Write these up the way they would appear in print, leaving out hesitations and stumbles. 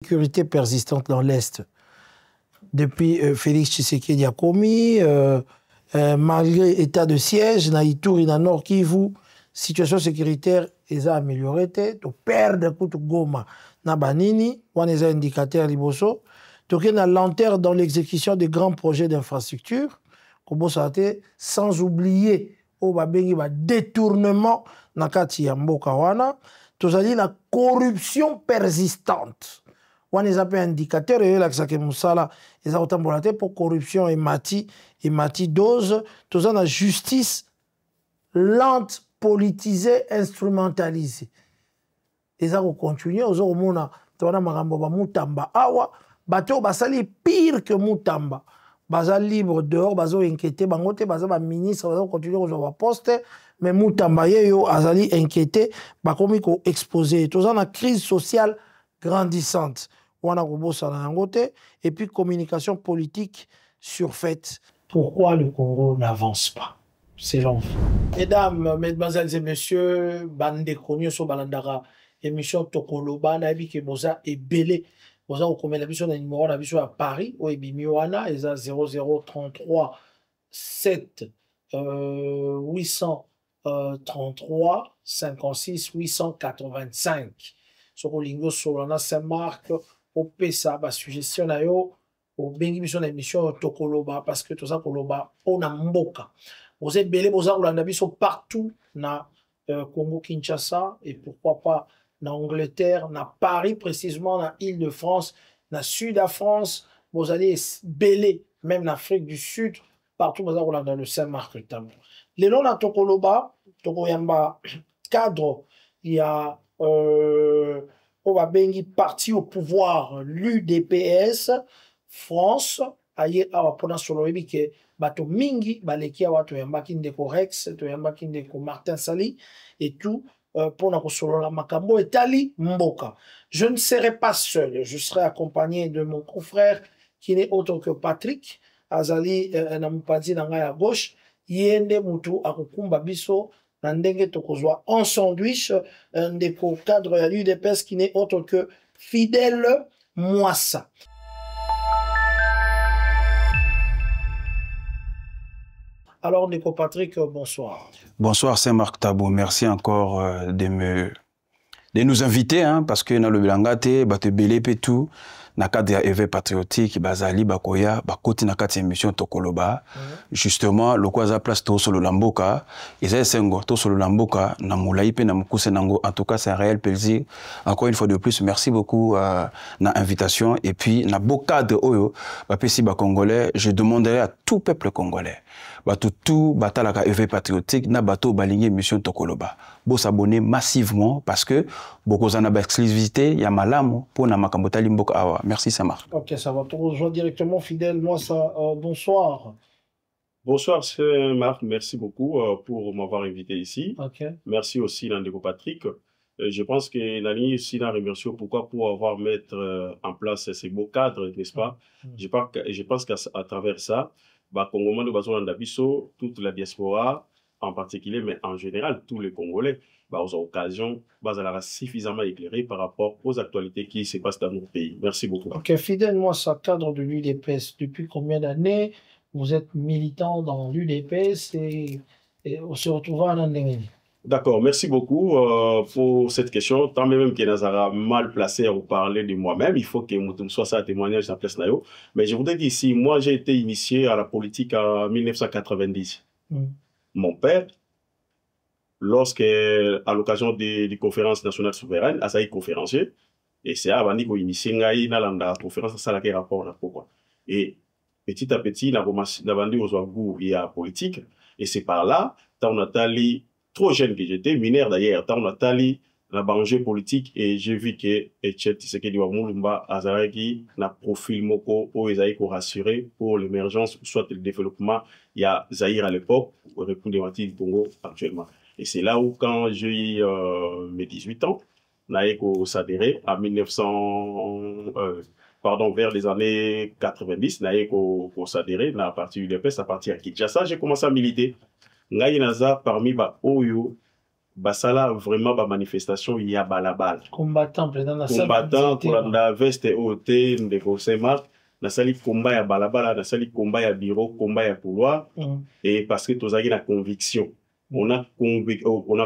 Sécurité persistante dans l'Est. Depuis Félix Tshisekedi a commis, malgré état de siège, na Ituri, na Nord Kivu, situation sécuritaire est améliorée. Tu perds Goma, na Banini, on est un indicateur liboso. Tu as une lenteur dans l'exécution de grands projets d'infrastructure, sans oublier au détournement na kati ya mboka wana. Tu as la corruption persistante. On est un indicateur et là que Moussala ils ont tambolate pour corruption et mati dose tous la justice lente politisée instrumentalisée ils ont continué aux homona tona magambo ba mutamba awa bato basali pire que mutamba baza libre dehors bazo inquiété bangote baza ba ministre bazo continuer aux ba poste mais mutamba yeyo azali inquiété ba komi ko exposer tous la crise sociale grandissante. Et puis communication politique surfaite. Pourquoi le Congo n'avance pas? C'est long. Mesdames, mesdemoiselles et messieurs, bande connu sur Balandara, émission Tokoloba, nabi ke boza et belé. Boza au commun la numéro la à Paris, au Ebimiwana, et 0033 7 833 56 885. Sur Lingo Solana Saint-Marc. Au PESA, la suggestion au bénéfice de l'émission Tokoloba, parce que tout ça, Koloba, on a mboka. Vous êtes belé, vous avez partout, na Congo-Kinshasa, et pourquoi pas, na Angleterre, na Paris, précisément, na Île-de-France, na Sud-de-France, vous allez belé, même en Afrique du Sud, partout, vous avez dans le Saint-Marc, notamment. Les noms de Tokoloba, Tokoyamba, cadre, il y a, on va bengi parti au pouvoir l'UDPS France aye awa pona solo yebi ke bato mingi baleki awa to yamba kindeko Rex to yamba kindeko Martin Sali et tout pona ko solo la makambo etali mboka. Je ne serai pas seul, je serai accompagné de mon confrère qui n'est autre que Patrick Azali namupadi na ngai à gauche yende mutu akokumba biso Nandenge tokozwa en sandwich un des cadres de l'UDPS qui n'est autre que Fidèle Mwassa. Alors, Nico Patrick, bonsoir. Bonsoir Saint-Marc Tabo, merci encore de nous inviter, hein, parce que dans le Bilangate, bah te belé tout. Na cadre ya éveil patriotique bazali bakoya bakoti na kati émission Tokoloba justement le kwaza place to solo lamboka ezay sengo to solo lamboka na mulai pe na mukuse nango. En tout cas c'est un réel plaisir encore une fois de plus. Merci beaucoup na invitation et puis na beau cadre oyo ba pesi ba congolais. Je demanderai à tout peuple congolais bato tout batalaka éveil patriotique na bato baligné émission Tokoloba bo s'abonner massivement parce que beaucoup en a exclusivité ya malamu pour na makambota limboka awa. Merci Saint-Marc. Ok, ça va te rejoindre directement Fidèle Mwassa. Bonsoir. Bonsoir Saint-Marc, merci beaucoup pour m'avoir invité ici. Okay. Merci aussi Nandeko Patrick. Je pense que Nani aussi n'a remercié pourquoi pour avoir mettre en place ces beaux cadres, n'est-ce pas? Je pense qu'à travers ça, Congolais de Bazo Landabiso, toute la diaspora en particulier, mais en général tous les Congolais, aux occasions, suffisamment éclairés par rapport aux actualités qui se passent dans notre pays. Merci beaucoup. Ok, Fidèle, moi, ça cadre de l'UDPS. Depuis combien d'années vous êtes militant dans l'UDPS et on se retrouve en Andengeni? D'accord, merci beaucoup pour cette question. Tant même que Nazara mal placé à vous parler de moi-même, il faut que Moutoum soit ça témoignage de la place Nayo. Mais je voudrais dire ici, moi j'ai été initié à la politique en 1990. Mon père, lorsque, à l'occasion des conférences nationales souveraines, à ça, il conférencier, et c'est avant qu'il initié la conférence, ça a rapport là, pourquoi. Et petit à petit, il a vendu aux Ouagou et à la politique, et c'est par là, tant on a tali, trop jeune que j'étais, mineur d'ailleurs, tant on a tali, la banjée politique, et j'ai vu que Etienne Tshisekedi Wamulumba Azaraki n'a profil moko au Ezaïko rassuré pour l'émergence, soit le développement, il y a Zaïre à l'époque, au République du Congo actuellement. Et c'est là où, quand j'ai eu mes 18 ans, Naïko s'adhérer à 1900, vers les années 90, Naïko s'adhérer à partir du DPS, à partir de Kinshasa, j'ai commencé à militer. Naïnaza parmi Oyo, basala vraiment ba manifestation il y a balabala combattant président na combattant pour la veste OT de conseil marque na sali combat ya balabala na sali combat ya bureau combat ya couloir et parce que tozaki na conviction on a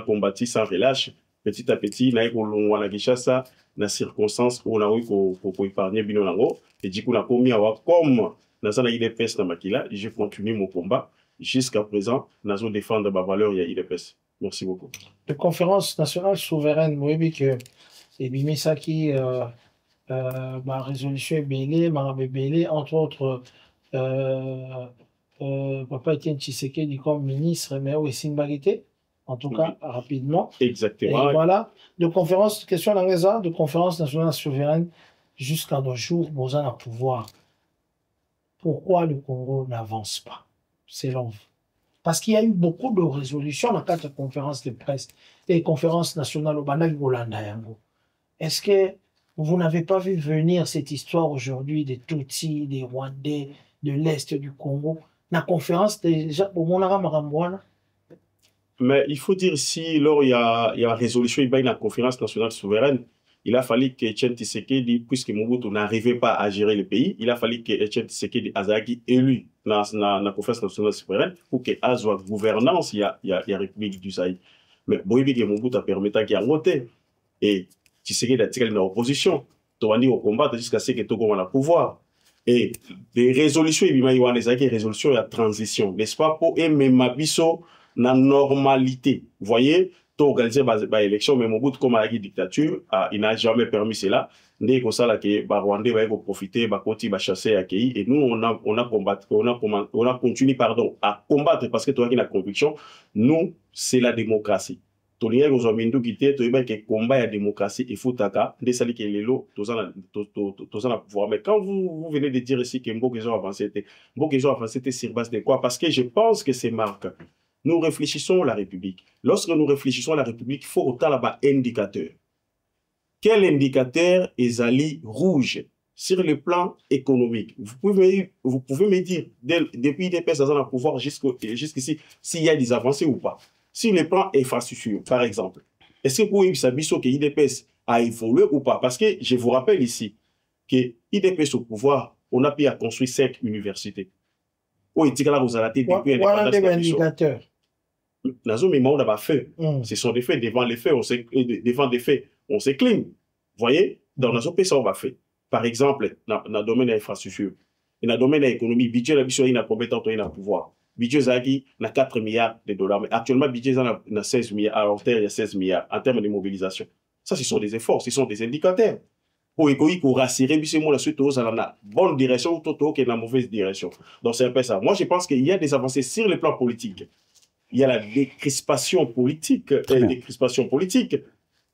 combattu sans relâche petit à petit na ekolongwa na Kinshasa na circonstance on a eu ko épargner bino nango et du coup na komi awa comme na sana IDPS na makila je continue mon combat jusqu'à présent nazo défendre ma valeur ya IDPS. Merci beaucoup. De conférence nationale souveraine, moi, que et Bimisaki, ma résolution est belée, ma belée, entre autres, Papa Etienne Tshisekedi comme ministre, mais aussi Mbagité, en tout cas, rapidement. Exactement. Et voilà, de conférence, question d'Anglesa, de conférence nationale souveraine, jusqu'à nos jours, Bozan a pouvoir. Pourquoi le Congo n'avance pas, selon vous? Parce qu'il y a eu beaucoup de résolutions dans 4 conférences de presse et conférences nationales au Banal Golanda. Est-ce que vous n'avez pas vu venir cette histoire aujourd'hui des Tutsis, des Rwandais, de l'Est du Congo? La conférence déjà, au Monara. Mais il faut dire si, lors il y a la résolution, il y a une conférence nationale souveraine, il a fallu que Etienne Tshisekedi, puisque Mobutu n'arrivait pas à gérer le pays, il a fallu que Etienne Tshisekedi Azaki élu dans la conférence nationale souveraine pour que Azwa gouvernance, il y a République du Saï. Mais Boibi que Mobutu a permis qu'il y ait voté. Et Tshisekedi a tiré dans l'opposition. Towani au combat jusqu'à ce que Togo ait le pouvoir. Et les résolutions, il y a des résolutions de la transition, n'est-ce pas, pour aimer Mabiso la normalité. Vous voyez, tout organiser l'élection, mais Mobutu, comme la dictature, il n'a jamais permis cela. Dès que ça, les Rwandais vont profiter, vont chasser, accueillir. Et nous, on a continué, à combattre parce que tu as une conviction. Nous, c'est la démocratie. Tu as que combat la démocratie, il faut des sali que les lots, tous en pouvoir. Mais quand vous venez de dire ici que Mbok ont avancé, sur base de quoi? Parce que je pense que c'est marque. Nous réfléchissons à la République. Lorsque nous réfléchissons à la République, il faut autant là-bas indicateur. Quel indicateur est Ali rouge sur le plan économique? Vous pouvez me dire, depuis des personnes à pouvoir jusqu'ici, s'il y a des avancées ou pas. Sur le plan infrastructure, par exemple, est-ce que vous savez que l'IDPS a évolué ou pas? Parce que je vous rappelle ici que l'IDPS au pouvoir, on a pu construire 5 universités. Où est-il là vous avez depuis indicateurs? Ce sont des faits, devant les faits, on s'écline. Vous voyez, dans notre pays, ça on va faire. Par exemple, dans le domaine de l'infrastructure, dans le domaine de l'économie, le budget il a combien de temps il a pouvoir? Le budget a 4 milliards de dollars, mais actuellement, le budget a 16 milliards, à long terme, il y a 16 milliards en termes de mobilisation. Ça, ce sont des efforts, ce sont des indicateurs. Pour rassurer, la suite dans la bonne direction ou dans la mauvaise direction. Donc, c'est un peu ça. Moi, je pense qu'il y a des avancées sur le plan politique. Il y a la décrispation politique.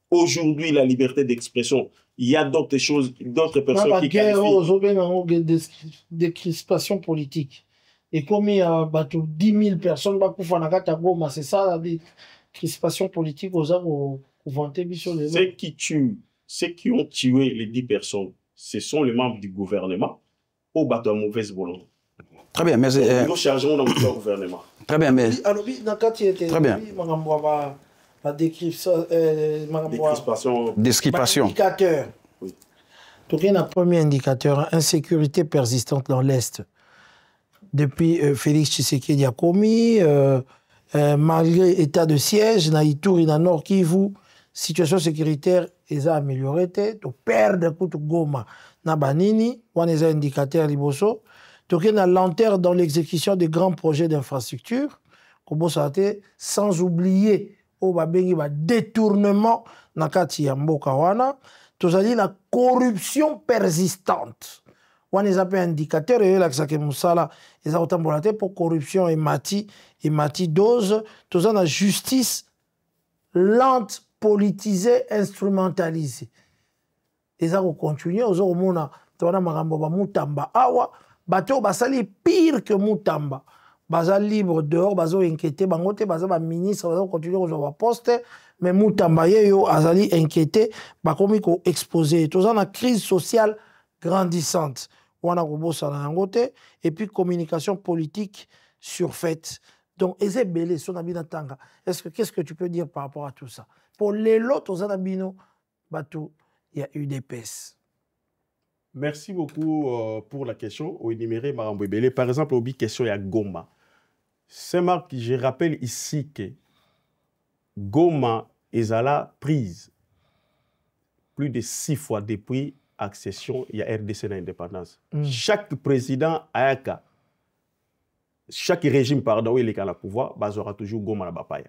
Aujourd'hui, la liberté d'expression, il y a d'autres choses, d'autres personnes qui qualifient. Décrispation politique. Et comme il y a 10 000 personnes, c'est ça la décrispation politique aux vantés sur les ceux qui ont tué les 10 personnes, ce sont les membres du gouvernement au bateau à mauvaise volonté. Très bien, mais nous chargeons dans le gouvernement. Très bien, mais très bien. La décrispation. Indicateur. Oui. Donc, il y a un premier indicateur, insécurité persistante dans l'Est. Depuis Félix Tshisekedi a commis, malgré état de siège, na Ituri, na Nord Kivu, situation sécuritaire est améliorée. Tu perds de Goma, na Banini, on a un indicateur liboso. Donc, il y a une lenteur dans l'exécution des grands projets d'infrastructure, sans oublier le détournement na kati ya mboka wana. Tu as dit la corruption persistante. On a un indicateur et là que Moussala ils ont tambolate pour corruption et mati dose. Tu as la justice lente, politisée, instrumentalisée. Ils ont continué aux autres mona. Tu as marambo ba mutamba awa bateau basali pire que mutamba. Baza libre dehors, bazo inquiété, bangote baza ba ministre, bazo continuer aux poste, mais mutamba yo azali inquiété, ba komi ko exposé. Tu as la crise sociale grandissante. On a et puis communication politique surfaite Donc, qu'est-ce que tu peux dire par rapport à tout ça? Pour les autres, il y a UDPS. Merci beaucoup pour la question. Par exemple, au question, il y a Goma. C'est Marc, je rappelle ici que Goma est à la prise plus de 6 fois depuis l'accession, il y a RDC dans l'indépendance. Chaque président a un cas. Chaque régime, pardon, il est à la pouvoir, il aura toujours Goma la Bapaya.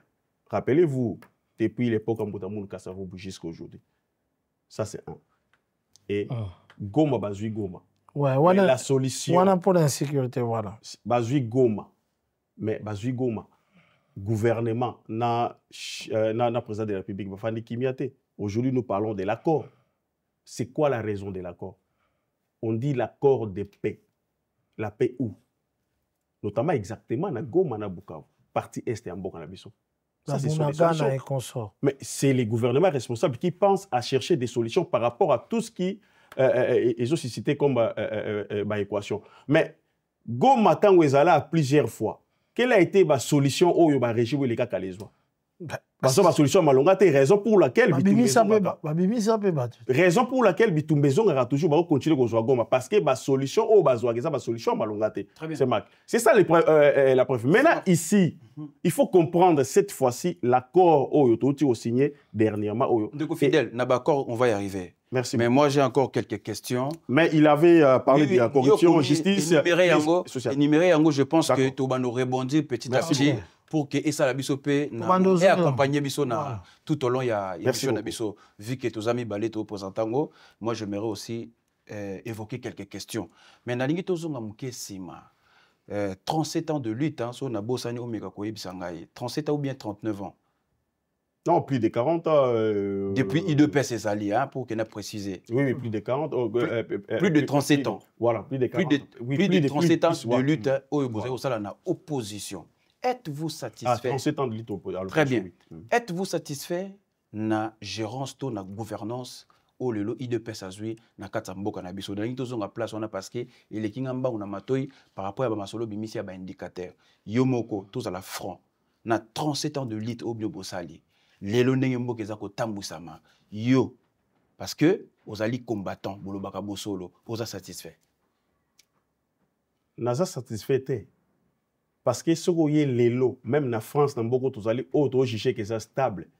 Rappelez-vous, depuis l'époque en Boutamoun Kassavou jusqu'à aujourd'hui. Ça, c'est un. Et Goma, Bazui Goma. Ouais, mais la solution. Voilà pour l'insécurité, voilà. Bazui Goma. Mais Bazui Goma. Gouvernement, na président de la République, aujourd'hui, nous parlons de l'accord. C'est quoi la raison de l'accord? On dit l'accord de paix. La paix où? Notamment exactement na Goma na Bukavu. Partie Est et en Bokanabiso. Ça, c'est sur les solutions. Mais c'est les gouvernements responsables qui pensent à chercher des solutions par rapport à tout ce qui est aussi cité comme équation. Mais Goma Tangwezala plusieurs fois. Quelle a été la solution au régime où les cas calaisois? Parce que la solution malongate, raison pour laquelle Bitumbezon aura toujours continué à jouer Goma parce que la solution au bazoa, c'est la solution malongate. C'est ça la preuve. Maintenant ici, il faut comprendre cette fois-ci l'accord au Yoto signé dernièrement. Donc fidèle, d'accord, on va y arriver. Merci. Mais moi j'ai encore quelques questions. Mais il avait parlé de la corruption, justice, énuméré Yango, je pense que tu vas nous rebondir petit à petit. Pour que ça la biso pe et accompagner biso na tout au long il y a mission na biso vu que tous amis balé to présentango moi j'aimerais aussi évoquer quelques questions mais na lingi tozonga muke sima 37 ans de lutte hein so na bosani omeka ko yebisanga 37 ans ou bien 39 ans. Non, plus de 40 ans. Depuis IDPS ezali hein pour que n'a préciser. Oui, plus de 40 plus de 37 ans. Voilà, plus de 40. Plus de 37 ans de lutte au bozé osala na opposition. Êtes-vous satisfait? Très bien. Êtes-vous satisfait na gérance to na gouvernance au lelo IDPS azui na katamboka na biso na tozonga place on a parce que il est kinga mbangu na matoi par rapport à ba masolo bimisi ya ba indicateur yomoko tous à la front na 37 ans de lutte au bio bosali lelo ndenge mboka za ko tambusama yo parce que ozali combattant bolobaka bosolo oza satisfait? Naza satisfait. Parce que ce qui est l'élo, même en France, dans beaucoup de gens, auto juger que c'est stable.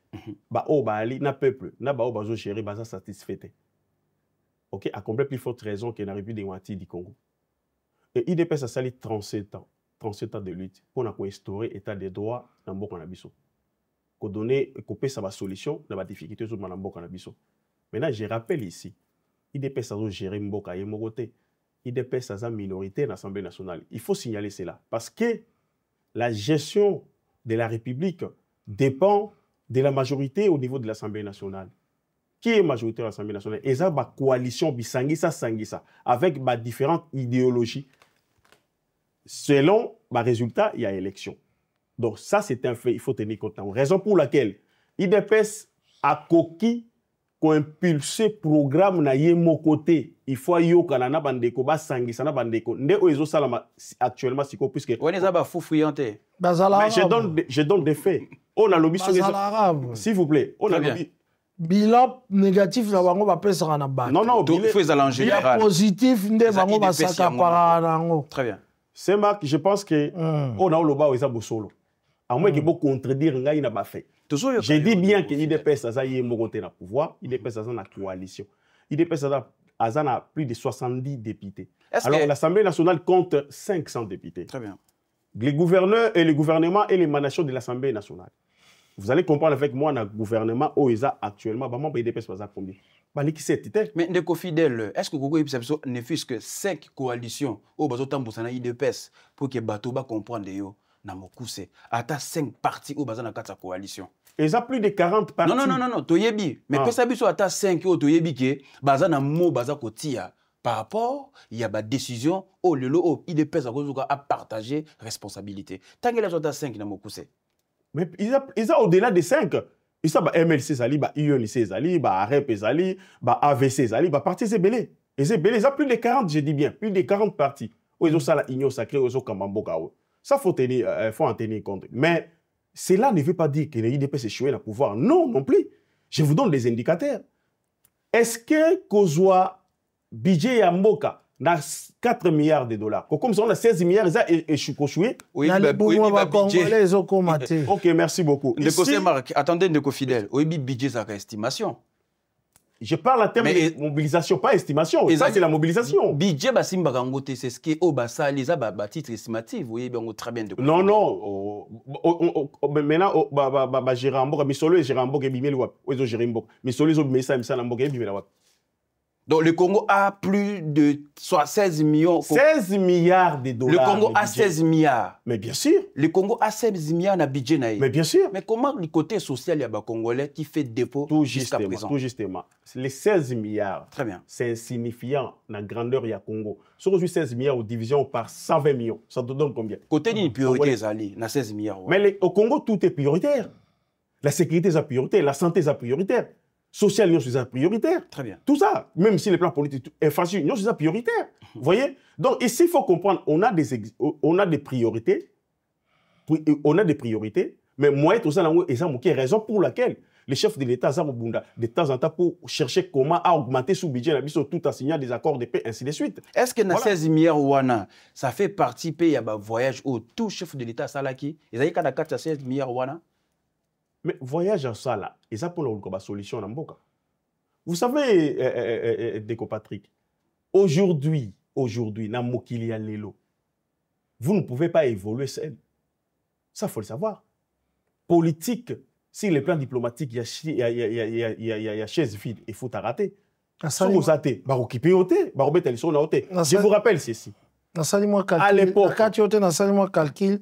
Bah oh bah ali na peuple, na bah oh bah gérer bah ça satisfait. Ok, à complète plus forte raison qu'il n'arrive plus des Wati du Congo. Et IDPS a sali 37 ans de lutte pour nous instaurer l'état des droits dans beaucoup de biso. Qu'on donner, qu'on paie sa solution dans la difficulté sur dans beaucoup de biso. Maintenant, je rappelle ici, IDPS a géré Mboka et Mogote. IDPS a une minorité dans l'Assemblée nationale. Il faut signaler cela. Parce que la gestion de la République dépend de la majorité au niveau de l'Assemblée nationale. Qui est majorité de l'Assemblée nationale? Et ça, la coalition Bissangisa Sangisa, avec différentes idéologies. Selon le résultat, il y a élection. Donc ça, c'est un fait, il faut tenir compte. Raison pour laquelle IDPS a coquille qu'on impulse programme na yemo côté il faut yo kanana bandeko ba sangisa na bandeko nde oezo salama actuellement siko puisque on est ba foufouyanté je donne des faits on a lobby sur les s'il vous plaît on a lobby bilan négatif na bango ba pesa na ba non il faut ça en général positif nde bango ba saka para nango très bien c'est Marc je pense que on a loba oza bosolo à moins que beaucoup contredire ngai na ba fait. Je dis bien que l'IDPS a le pouvoir, l'IDPS a la coalition. L'IDPS a plus de 70 députés. Alors l'Assemblée nationale compte 500 députés. Très bien. Les gouverneurs et le gouvernement et l'émanation de l'Assemblée nationale. Vous allez comprendre avec moi, le gouvernement OESA actuellement, l'IDPS a combien? Mais Ndeko Fidèle, est-ce que vous ne fût que 5 coalitions au IDPS pour que Batoba comprenne yo? Namokuse ata 5 partis au bazana kata coalition. Et ça plus de 40 partis. Non, toyebi. Mais pesa biso ata 5 au toyebi ke bazana mo baza kotia par rapport il y a ba décision au lelo au IDPS à partager responsabilité. Tant que les autres 5 namokuse. Mais ils ont au-delà de 5. Ils sont MLC Zali, UNC Zali, AREP Zali, AVC Zali, parti Zébélé. Et Zébélé, ils ont plus de 40, je dis bien, plus de 40 partis. Ils ont ça la union sacrée, ils ont Kamamboka. Ça, faut en tenir compte. Mais cela ne veut pas dire que l'IDPS échoué au pouvoir. Non, non plus. Je vous donne des indicateurs. Est-ce que Kozwa, budget Yamboka, na 4 milliards de dollars. Comme ça, on a 16 milliards, ça échoué. Oui, Congolais, ok, merci beaucoup. Attendez, Ndeko Fidèle. Oui, budget, ça estimation. Je parle en termes de mobilisation, pas estimation. Ça, c'est la mobilisation. Budget, c'est ce qui est au bas, les titres estimatifs. Vous voyez, très bien. Non, non. Maintenant, Gérambo, Misolo et Gérambo, donc le Congo a plus de 16 millions. 16 milliards de dollars. Le Congo a 16 milliards. Mais bien sûr. Le Congo a 16 milliards de budget. Mais bien sûr. Mais comment le côté social, il y a des Congolais qui fait défaut jusqu'à présent? Tout justement. Les 16 milliards, c'est insignifiant dans la grandeur du Congo. Si on 16 milliards aux divisions par 120 millions, ça te donne combien? Côté d'une priorité, Zali, na 16 milliards. Mais au Congo, tout est prioritaire. La sécurité est prioritaire, la santé est prioritaire. Social, c'est prioritaire. Très bien. Tout ça, même si les plans politiques, infrastructure, c'est prioritaire. Vous voyez? Donc ici, il faut comprendre, on a des priorités. On a des priorités, mais moi, tout ça, c'est raison pour laquelle les chefs de l'État, de temps en temps, pour chercher comment augmenter ce budget, tout en signant des accords de paix, ainsi de suite. Est-ce que dans 16 milliards, ça fait partie de un voyage où tout chef de l'État, Salaki, ils ont 16 milliards, mais voyage en ça là, et ça pour la solution dans Mboka. Vous savez, Ndeko Patrick, aujourd'hui, dans Mokilia Lelo, vous ne pouvez pas évoluer seul. Ça, il faut le savoir. Politique, si les plans diplomatiques, il y a chaise vide, il faut t'arrêter. Si vous êtes, je vous rappelle ceci. À l'époque, quand tu as calcul,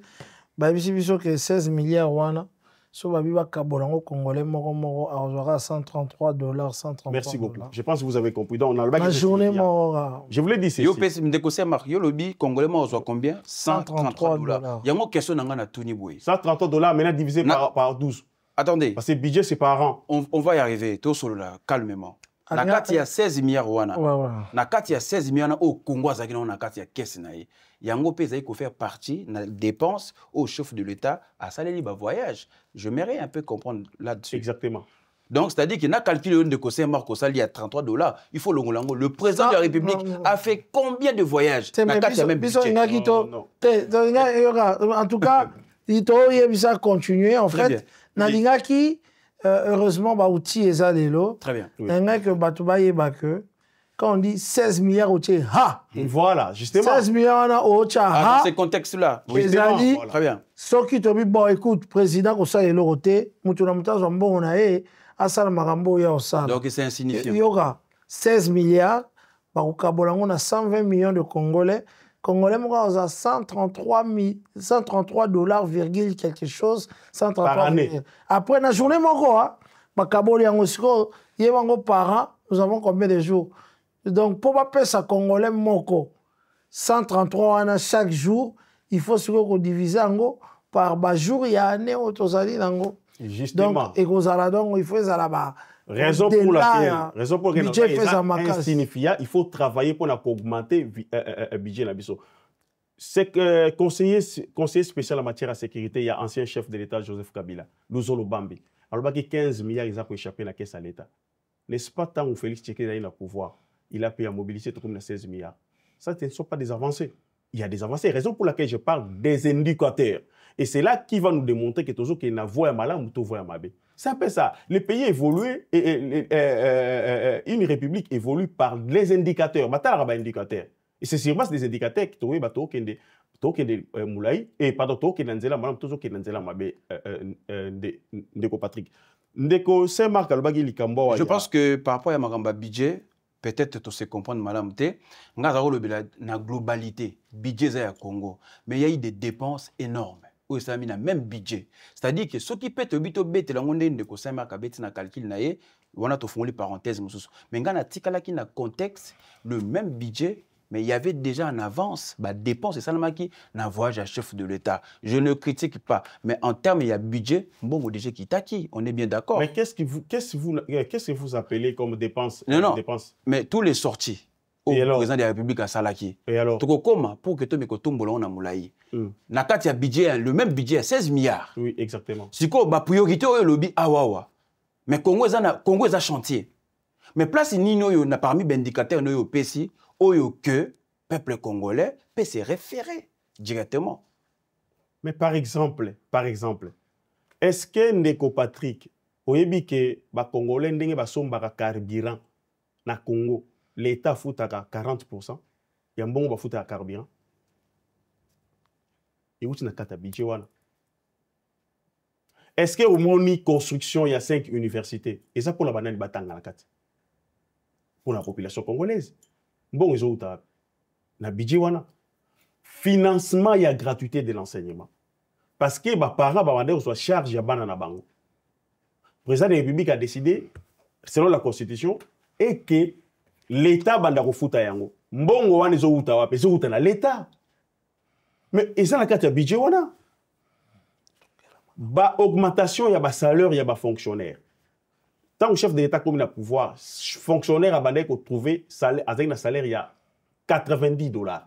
que 16 milliards, so babiba kabolango congolais moko à 133 dollars 133. Merci beaucoup. Je pense que vous avez compris. Donc on a le bac. La journée moko. Je voulais dire c'est. Yo pesi ndekose mark yo lobi congolais moko combien? 133 dollars. Yango question nanga na tuni boy. 133 dollars maintenant divisé par 12. Attendez. Parce que le budget c'est par an. On va y arriver tout solo là calmement. Na kati ya 16 milliards wana. Na kati ya 16 milliards au Congo azaki na kati ya caisse na ye. Yango pesa iko faire partie na dépenses au chef de l'État à saleli ba voyage. Je m'aimerais un peu comprendre là-dessus. Exactement. Donc c'est-à-dire qu'il n'a calculé de Kosé Marco Sali à 33 dollars. Il faut le président de la République a fait combien de voyages? En tout cas, il doit continuer en fait. Nalingaki heureusement, outil est zalelo. Très bien. Quand on dit 16 milliards, et voilà, justement. 16 milliards, dans ce contexte-là. Oui, voilà. Très bien. Ce qui te dit, bon, écoute, président, on a l'oroté, donc c'est insignifiant. Il y aura 16 milliards, on a 120 millions de Congolais. Congolais, on a 133 dollars, quelque chose. 133 par année. Après, la journée, par an, nous avons combien de jours? Donc, pour pas payer ça Congolais, 133 chaque jour, il faut se diviser par jour, il y a année au Tozali. Justement. Donc, il faut ça raison pour laquelle il faut travailler pour augmenter le budget. C'est que conseiller spécial en matière de sécurité, il y a ancien chef de l'État Joseph Kabila, Luzolo Bambi. Alors, il y a 15 milliards ils ont échappé à la caisse à l'État. N'est-ce pas tant où Félix Tshisekedi a eu le pouvoir, il a payé à mobiliser tout comme 16 milliards. Ça, ce ne sont pas des avancées. Il y a des avancées. Raison pour laquelle je parle des indicateurs. Et c'est là qui va nous démontrer que toujours qu'il y a une voie malade ou une voie malade. C'est un peu ça. Le pays évolue, une république évolue par les indicateurs. Et c'est sûrement des indicateurs qui ont je pense que par rapport à ma budget, peut-être tu sais comprendre madame té la globalité budget za Congo, mais il y a eu des dépenses énormes. Oui, ça a mis le même budget. C'est-à-dire que ce qui peut te bête la monde de Kosema kabeti na calcul na ye, on a to fond les parenthèses mais ngana tikala ki na contexte le même budget. Mais il y avait déjà en avance des dépenses et ça qui n'a voyage à chef de l'État. Je ne critique pas, mais en termes il y a budget, bon déjà qui t'acquis, on est bien d'accord. Mais qu'est-ce que vous appelez comme dépenses? Non, dépenses. Mais tous les sorties au président de la République à Salaki. Et alors? Comment pour que tu me kotombola on a moulaï. Nakati a budget, le même budget, 16 milliards. Oui, exactement. Si quoi, ba priorité au lobby awawa. Mais Congo est un chantier. Mais place Nino yo na parmi les indicateurs no yo PC, oyo que peuple congolais peut se référer directement. Mais par exemple, est-ce que Ndeko Patrick, oyebi que ba Congolais ndenge ba sombaka carburant na Congo, l'État foutaka 40%, ya mbongo ba foutaka carburant. Et où tu n'as kata budget wana? Est-ce que au moni construction il y a 5 universités? Et ça pour la banane batanga la kata. Pour la population congolaise. Bon ils ont na budget wana. Financement il y a gratuité de l'enseignement. Parce que les parents soit charge ya bana na bango. Le président de la République a décidé selon la constitution et que l'État banda ko futa yango. Mbongo wana zo uta wapi? Zo uta na l'État. Mais et ça na kata budget wana. Ba augmentation ya ba salaire ya ba fonctionnaire. Tant que chef de l'État comme il a pouvoir, fonctionnaire a bandé ko trouver salaire avec un salaire il y a $90.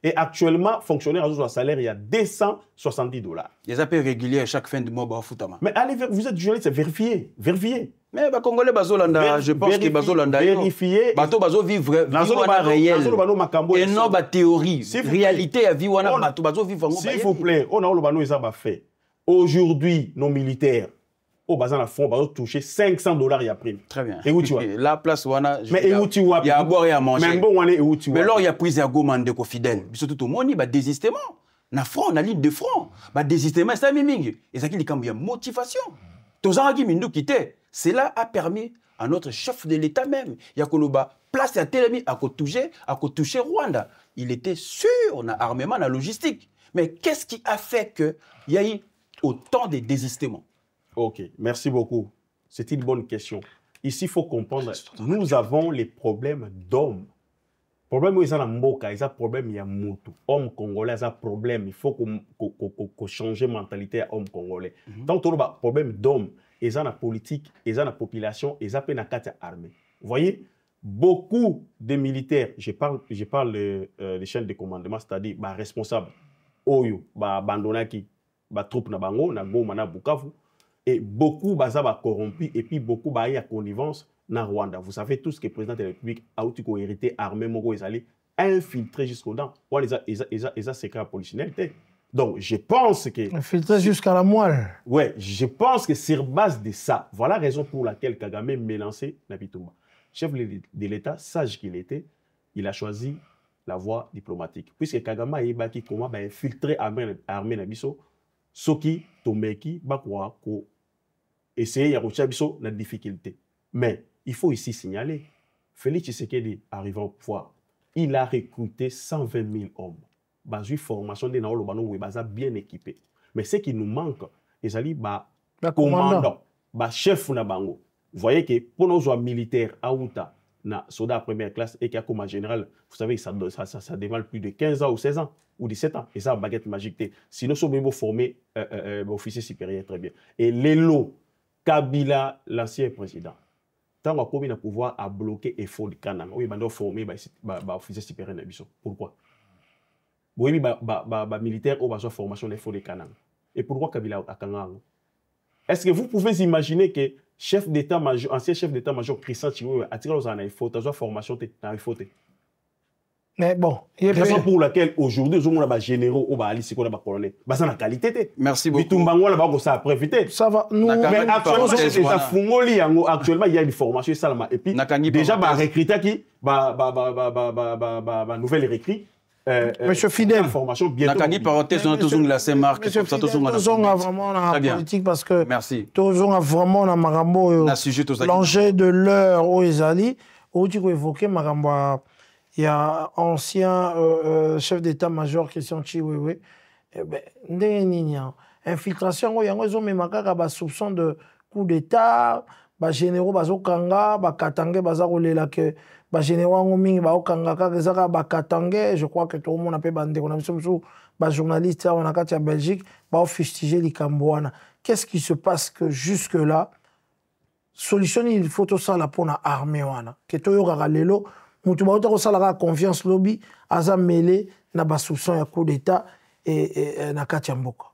Et actuellement, fonctionnaire a un salaire il y a $270. Les appels réguliers à chaque fin de mois ba futama. Mais allez, vous êtes journaliste, vérifiez. Mais ba congolais bazolanda, je pense que bazolanda vérifier. Bato bazo vivre réel. Et non ba théorie, réalité à vivre wana bato bazo vivre. S'il vous plaît, on a le bano ça ba fait. Aujourd'hui, nos militaires au bazan la fond va toucher $500 il y a prime. Très bien. Et où tu vois? La place wana. Mais et où tu vois? Il y a à boire et à manger. Mais bon, et où tu vois? Mais alors il y a prise à gomande ko fidèle. Surtout tout le monde ba désistement. Na front, na ligne de front. Ba désistement ça miming. Et ça qui dit il y a motivation. Tozanga ki mindu quitté. Cela a permis à notre chef de l'État même, Yakoloba, place à Télémi à toucher Rwanda. Il était sûr, on a armement, on a logistique. Mais qu'est-ce qui a fait qu'il y a eu autant de désistements? Ok, merci beaucoup. C'est une bonne question. Ici, il faut comprendre, nous avons les problèmes d'hommes. Problème où ils ont un mboka, ils ont un problème, il y a moto. Homme congolais, ils ont un problème. Il faut qu'on change de mentalité à homme congolais. Donc, on a un problème d'hommes. Ils ont la politique, ils ont la population, ils ont la carte armée. Vous voyez, beaucoup de militaires, je parle des chaînes de commandement, c'est-à-dire les responsables, Oyo, Bandonaki, les troupes na Bango, na Goma, na Bukavu, et beaucoup sont corrompus, et puis beaucoup sont en connivence na Rwanda. Vous savez tous que le président de la République a hérité armée, Mogo est allé infiltrer jusqu'aux dents. Ils ont secret polichinelle. Donc, je pense que... Infiltré jusqu'à la moelle. Ouais, je pense que sur base de ça, voilà la raison pour laquelle Kagame m'a lancé Nabitumba. Chef de l'État, sage qu'il était, il a choisi la voie diplomatique. Puisque Kagame a ébattu comment infiltrer l'armée Nabiso, Soki, Tomeki, Bakwa, ko essayer de faire la difficulté. Mais il faut ici signaler, Félix Tshisekedi arrivant au pouvoir, il a recruté 120 000 hommes. Une formation de bien équipé. Mais ce qui nous manque, c'est les commandants, les chefs de bango. Vous voyez que pour nos militaires, Aouta, na soldat à première classe et qui a comme général, vous savez, ça demande plus de 15 ans ou 16 ans ou 17 ans. Et ça, baguette magique. Sinon, nous sommes formés officiers supérieurs très bien. Et Lelo, Kabila, l'ancien président, tant qu'on a le pouvoir à bloquer l'effort de Canaan, oui, on a formé officiers supérieurs. Pourquoi? Oui, militaire ou formation des faux de Canaan. Et pourquoi Kabila a Kangang? Est-ce que vous pouvez imaginer que chef d'état-major, ancien chef d'état-major Christian Chiwe a tiré dans une formation dans une mais bon, il y a raison pour laquelle aujourd'hui, nous avons des généraux ou des colonels. C'est la qualité. Merci beaucoup. Ça va. Nous, actuellement, il y a une formation. Et puis, déjà, recruter qui nouvelle recrue. Monsieur Fidèle, formation bientôt. Nakagi parenthèse, on a toujours la Saint-Marc. Monsieur Fidèle, toujours vraiment dans la politique parce que merci. Toujours vraiment dans Marambo, l'enjeu de l'heure où ils allaient, où tu peux évoquer Marambo, il y a ancien chef d'état-major Christian Chiwewe, infiltration, il y a un soupçon de coup d'état, les généraux bazokanga, bakatangé bazarolé que les généraux mingi baokanga kaka bakatangé, je crois que tout le monde a pu bander on a vu les journalistes on a en Belgique ba fustiger les Cambouana. Qu'est-ce qui se passe que jusque là solution il faut tout ça là pour la armée wana que to yo lelo mutu ba otako sala confiance lobby aza mêlé na ba soupçon ya coup d'état et na kati ya mboka.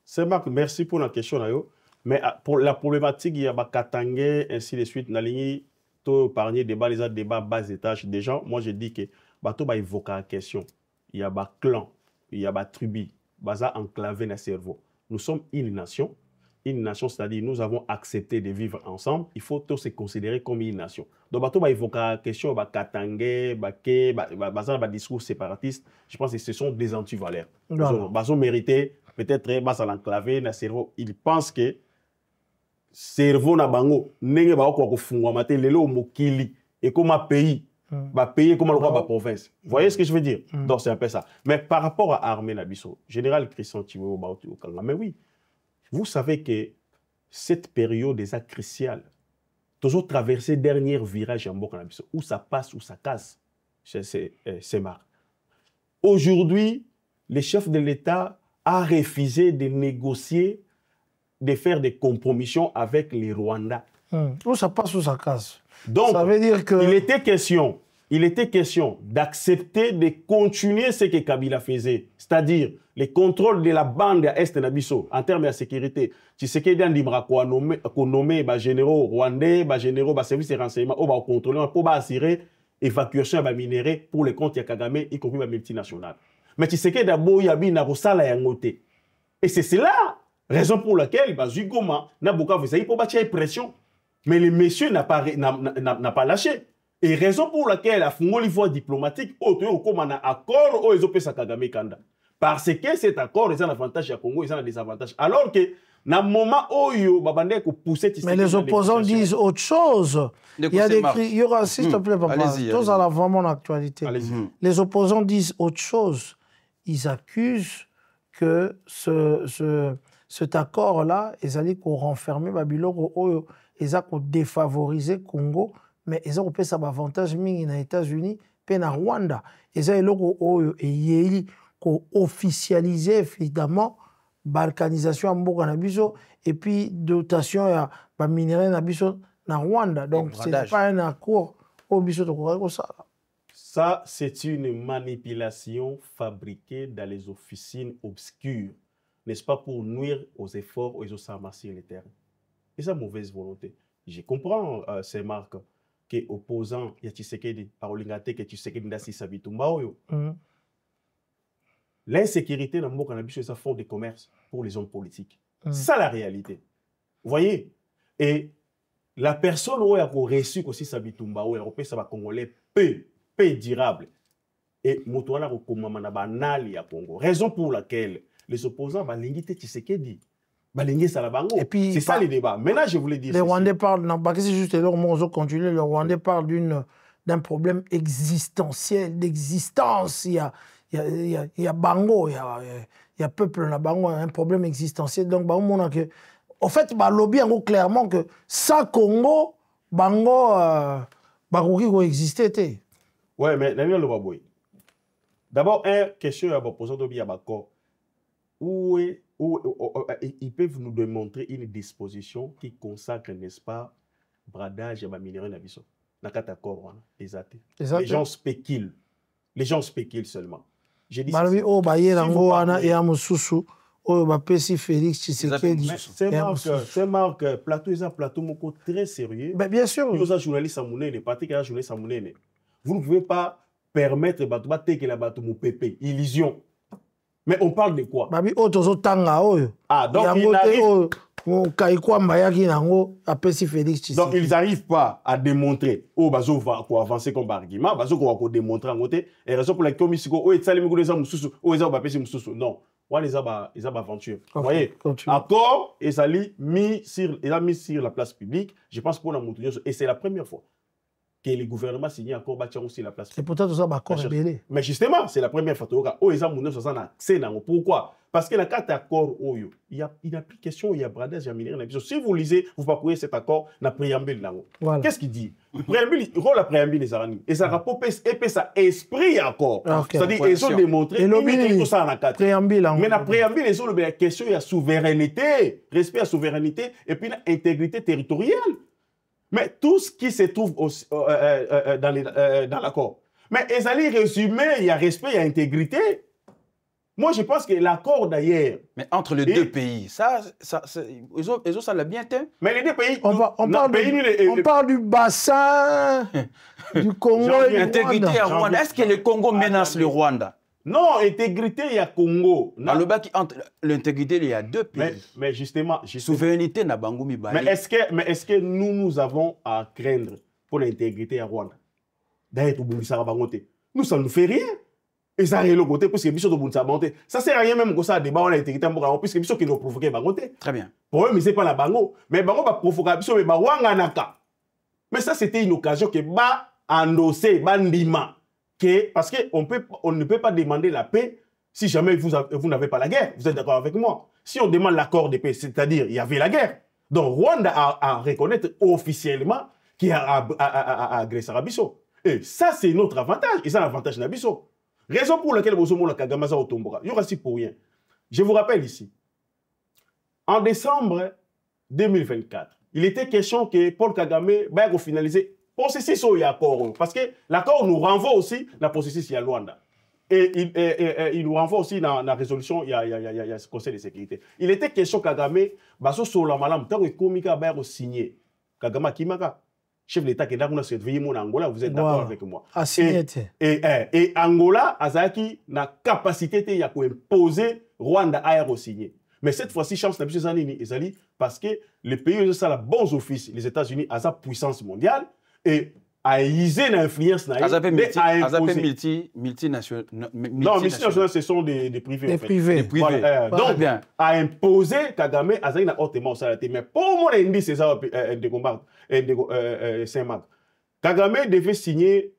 C'est Marc, merci pour la question là yo. Mais pour la problématique il y a ba Katangé ainsi de suite na ligne to parler débat les autres débats bas étage des gens, moi je dis que bato ba évoquer la question. Il y a ba clan, il y a ba tribu, baza enclavé dans le cerveau. Nous sommes une nation, c'est-à-dire nous avons accepté de vivre ensemble, il faut tous se considérer comme une nation. Donc bato ba évoquer la question ba Katangé, baza ba discours séparatiste, je pense que ce sont des antivaleurs. Bazo mérité peut-être baza l'enclavé dans le cerveau, ils pensent que cerveau na bango nenge ba ko fungwa maté lelo mokili et comme un pays ba pays comme le roi ba province. Vous voyez ce que je veux dire? Donc c'est un peu ça. Mais par rapport à Armée Nabiso, général Christian Thibault Baotu Okanga, mais oui, vous savez que cette période est cruciale. Toujours traverser dernier virage en Boka Nabiso où ça passe ou ça casse. C'est marre. Aujourd'hui, le chef de l'État a refusé de négocier, de faire des compromissions avec les Rwandais. Où ça passe ou ça casse. Donc, ça veut dire que... il était question d'accepter de continuer ce que Kabila faisait, c'est-à-dire le contrôle de la bande à Est Nabiso en termes de sécurité. Tu sais qu'il y a des nommés généraux rwandais, généraux de services de renseignement, pour contrôler, pour assurer l'évacuation des minéraux pour les comptes de Kagame, y compris les multinationales. Mais tu sais qu'il y a d'abord des et c'est cela, raison pour laquelle Zugoma n'a beaucoup fait pour bâtir pression. Mais le monsieur n'a pas lâché. Et raison pour laquelle la Fungoli voie diplomatique, comme un accord, ils ont fait ça Kagame Kanda. Parce que cet accord, ils ont un avantage à Congo, ils ont des avantages. Alors que, dans le moment où ils ont poussé... Mais les opposants disent autre chose. Il y a des cris, il y aura, s'il te plaît, papa, tous à la vraiment l'actualité. Les opposants disent autre chose. Ils accusent que cet accord-là, ils allaient renfermer Babylone, ils ont défavorisé Congo, mais ils ont fait ça avantage aux États-Unis et au Rwanda. Ils ont officialisé évidemment la balkanisation en Bourg-Nabiso et puis dotation de minerais na Rwanda. Donc ce n'est pas un accord au biso de ça. Ça, c'est une manipulation fabriquée dans les officines obscures, n'est-ce pas, pour nuire aux efforts aux amasser les terres. Et ça, mauvaise volonté. Je comprends ces marques que opposants, il y a Tshisekedi, Parolingate, que Tshisekedi Ndasi Sabitumba. L'insécurité dans le monde cannabis, c'est un fonds de commerce pour les hommes politiques. C'est ça la réalité. Vous voyez? Et la personne qui a reçu aussi Sabitumba, qui a Congolais, peu durable. Et Moutouana Rokomamana Banali à Congo. Raison pour laquelle les opposants, Balingite Tshisekedi, et puis, c'est ça les débats. Maintenant, je voulais dire. Les Rwandais parlent, c'est juste leur mot, continuer. Les Rwandais parlent d'un problème existentiel, d'existence. Il y a Bango, il y a peuple là, Bango, un problème existentiel. Donc, en fait, lobby clairement que sans Congo, Bango, Barouri existait. Ouais, mais Daniel Lobaboy. D'abord, une question à poser de Biabako. Où ils peuvent nous démontrer une disposition qui consacre, n'est-ce pas, bradage et minerai nabiso. Les gens spéculent. Les gens spéculent seulement. J'ai dit c'est Marc, plateau est un plateau très sérieux. Bien sûr. Vous ne pouvez pas permettre que la bateau mon pépé. Illusion. Mais on parle de quoi? Donc ils n'arrivent pas à démontrer. Oh, bazo va avancer comme argument, bazo va démontrer en côté. Et raison pour laquelle non, ils ont aventure. Vous voyez? Accord, ils ont mis sur la place publique. Je pense pour la montagne et c'est la première fois que les gouvernements signent encore aussi la place. C'est pourtant tout ça accord rebellé. Mais justement, c'est la première fois que pourquoi? Parce que la carte accord il n'y a plus question, il y a bradage, il y a minerai. Si vous lisez, vous parcourez cet accord, la préambule là-haut. Qu'est-ce qu'il dit? Le préambule, la préambule des aranis. Et ça rapporte et ça esprit accord. C'est-à-dire ils ont démontré tout ça dans la carte. Mais la préambule, ils ont la question, il y a souveraineté, respect à souveraineté et puis l'intégrité territoriale. Mais tout ce qui se trouve dans l'accord. Mais ils allaient résumer, il y a respect, il y a intégrité. Moi, je pense que l'accord d'ailleurs... Mais entre les deux pays, ils ont ça l'a bien été. Mais les deux pays... On parle du bassin, du Congo et du Intégrité à Rwanda. Est-ce que le Congo menace le Rwanda? Non, intégrité, il y a Congo. Entre l'intégrité, il y a deux pays. Mais justement... Souveraineté, na Bangoumi Baye. Mais est-ce que nous avons à craindre pour l'intégrité à Rwanda? D'ailleurs, nous, ça ne nous fait rien. Et ça arrive de l'autre côté, puisque Bisso de Bounsa Bangote. Ça ne sert à rien même que ça débat on l'intégrité, puisque Bisso qui nous provoqué Bangote. Très bien. Pour eux, mais ce n'est pas la Bango. Mais Bango va provoquer Bisso, mais Wanganaka. Mais ça, c'était une occasion que va endosser, bandima. Parce qu'on ne peut pas demander la paix si jamais vous n'avez pas la guerre. Vous êtes d'accord avec moi? Si on demande l'accord de paix, c'est-à-dire il y avait la guerre. Donc Rwanda a reconnaître officiellement qu'il a agressé Bisso. Et ça, c'est notre avantage. Et ça, l'avantage de Bisso. Raison pour laquelle Bozomo Kagame a Otombora. Il y aura si pour rien. Je vous rappelle ici. En décembre 2024, il était question que Paul Kagame va finaliser le processus au accord. Parce que l'accord nous renvoie aussi dans le processus il y a Luanda. Et il nous renvoie aussi dans la résolution, il y a ce Conseil de sécurité. Il était question Kagame, Baso Solamalam, tant que Komika va signer. Kagame Kimaka. Chef d'État qui est dans mon Angola, vous êtes d'accord avec moi. Et Angola, Azaki, n'a capacité de imposer Rwanda à signer. Mais cette fois-ci, chance n'a plus Zanini, parce que les pays ont la bons offices, les États-Unis, à sa puissance mondiale, et à iser l'influence. Multinationales. Non, multinationales, ce sont des privés. Des privés. Voilà, donc, à imposer Kagame, Azaki n'a hautement salaté. Mais pour moi, c'est ça, Saint-Marc. Kagame devait signer,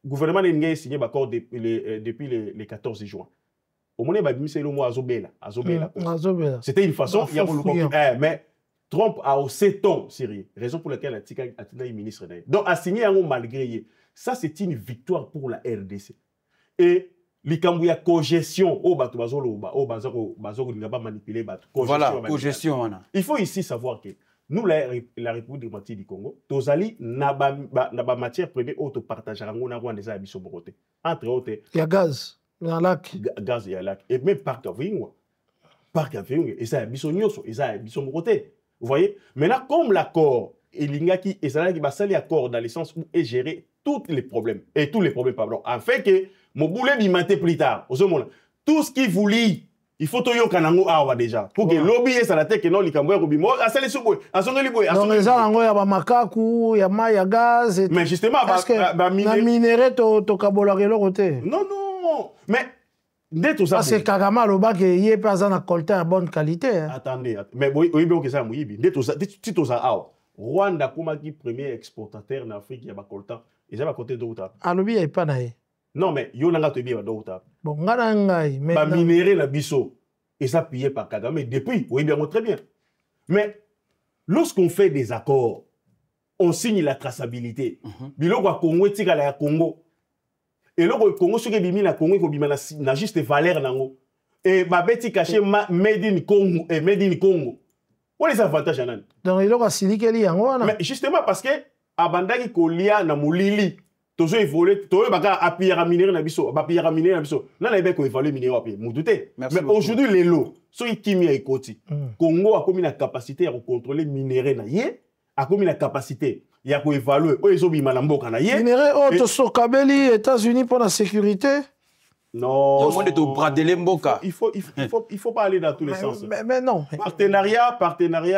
le gouvernement n'a signé l'accord depuis le 14 juin. Au moment où c'est le mot Azobela. C'était une façon, il y a mais Trump a haussé ton, Syrie. Raison pour laquelle il est ministre. Donc, a signé un mot malgré. Ça, c'est une victoire pour la RDC. Et l'Ikambouya cogestion, voilà, cogestion. Il faut ici savoir que nous, la République démocratique du Congo, Tozali n'a pas matière première auto partage entre autres. Il y a gaz, il y a un lac. Gaz, il y a un lac. Et même parc à Vingwa. Parc à Vingwa. Et ça, il y a un côté. Vous voyez? Maintenant, comme l'accord, il y a un accord dans le sens où est géré tous les problèmes. Et tous les problèmes, pardon. En fait que, mon boulet m'y plus tard. Tout ce qui vous lie, il faut que kanango awa déjà. Pour que lobby est à la tête que non, l'ikambouya robimo, à celle suboué, à son liboué. Donc, les gens, il y a makaku, il y a maï, il y a gaz. Mais justement, minerai, to kabolare le côté. Non, non. Mais, parce que Kagame Loba qui est pas en coltan à bonne qualité. Attendez, mais oui, bien que ça mouibi. Si tu as Rwanda comme qui premier exportateur en Afrique, il y a pas coltan. Ils ont pas côté d'autres. Ah, le bien est pas naïf. Non, mais il y a un d'autres. Bon, mais pas minérer la bisso. Et ça payé par Kagame depuis. Oui, bien, très bien. Mais lorsqu'on fait des accords, on signe la traçabilité. Biloko à Congo, tika la Congo. Et là, le Congo, ce qui est bimi na Congo, il n'a juste valeur nango. Et babeti caché made in Congo et made in Congo. Où est les avantages à nan? Donc, il a siliqué li yango. Mais justement parce que abandaki kolia na mulili. Toujours évolué, toujours baka appuyer à miner na biso, appuyer à miner na biso. Là, il y a évaluer miner appuyer. Moutouté. Mais aujourd'hui, les lots, ceux qui mis à écouter, Congo a comme la capacité à contrôler minerai na yé, a comme la capacité. Il y a pour évaluer. Minerai auto sokabeli États-Unis pour la sécurité. Non. Il faut pas aller dans tous les sens. Mais non. Partenariat,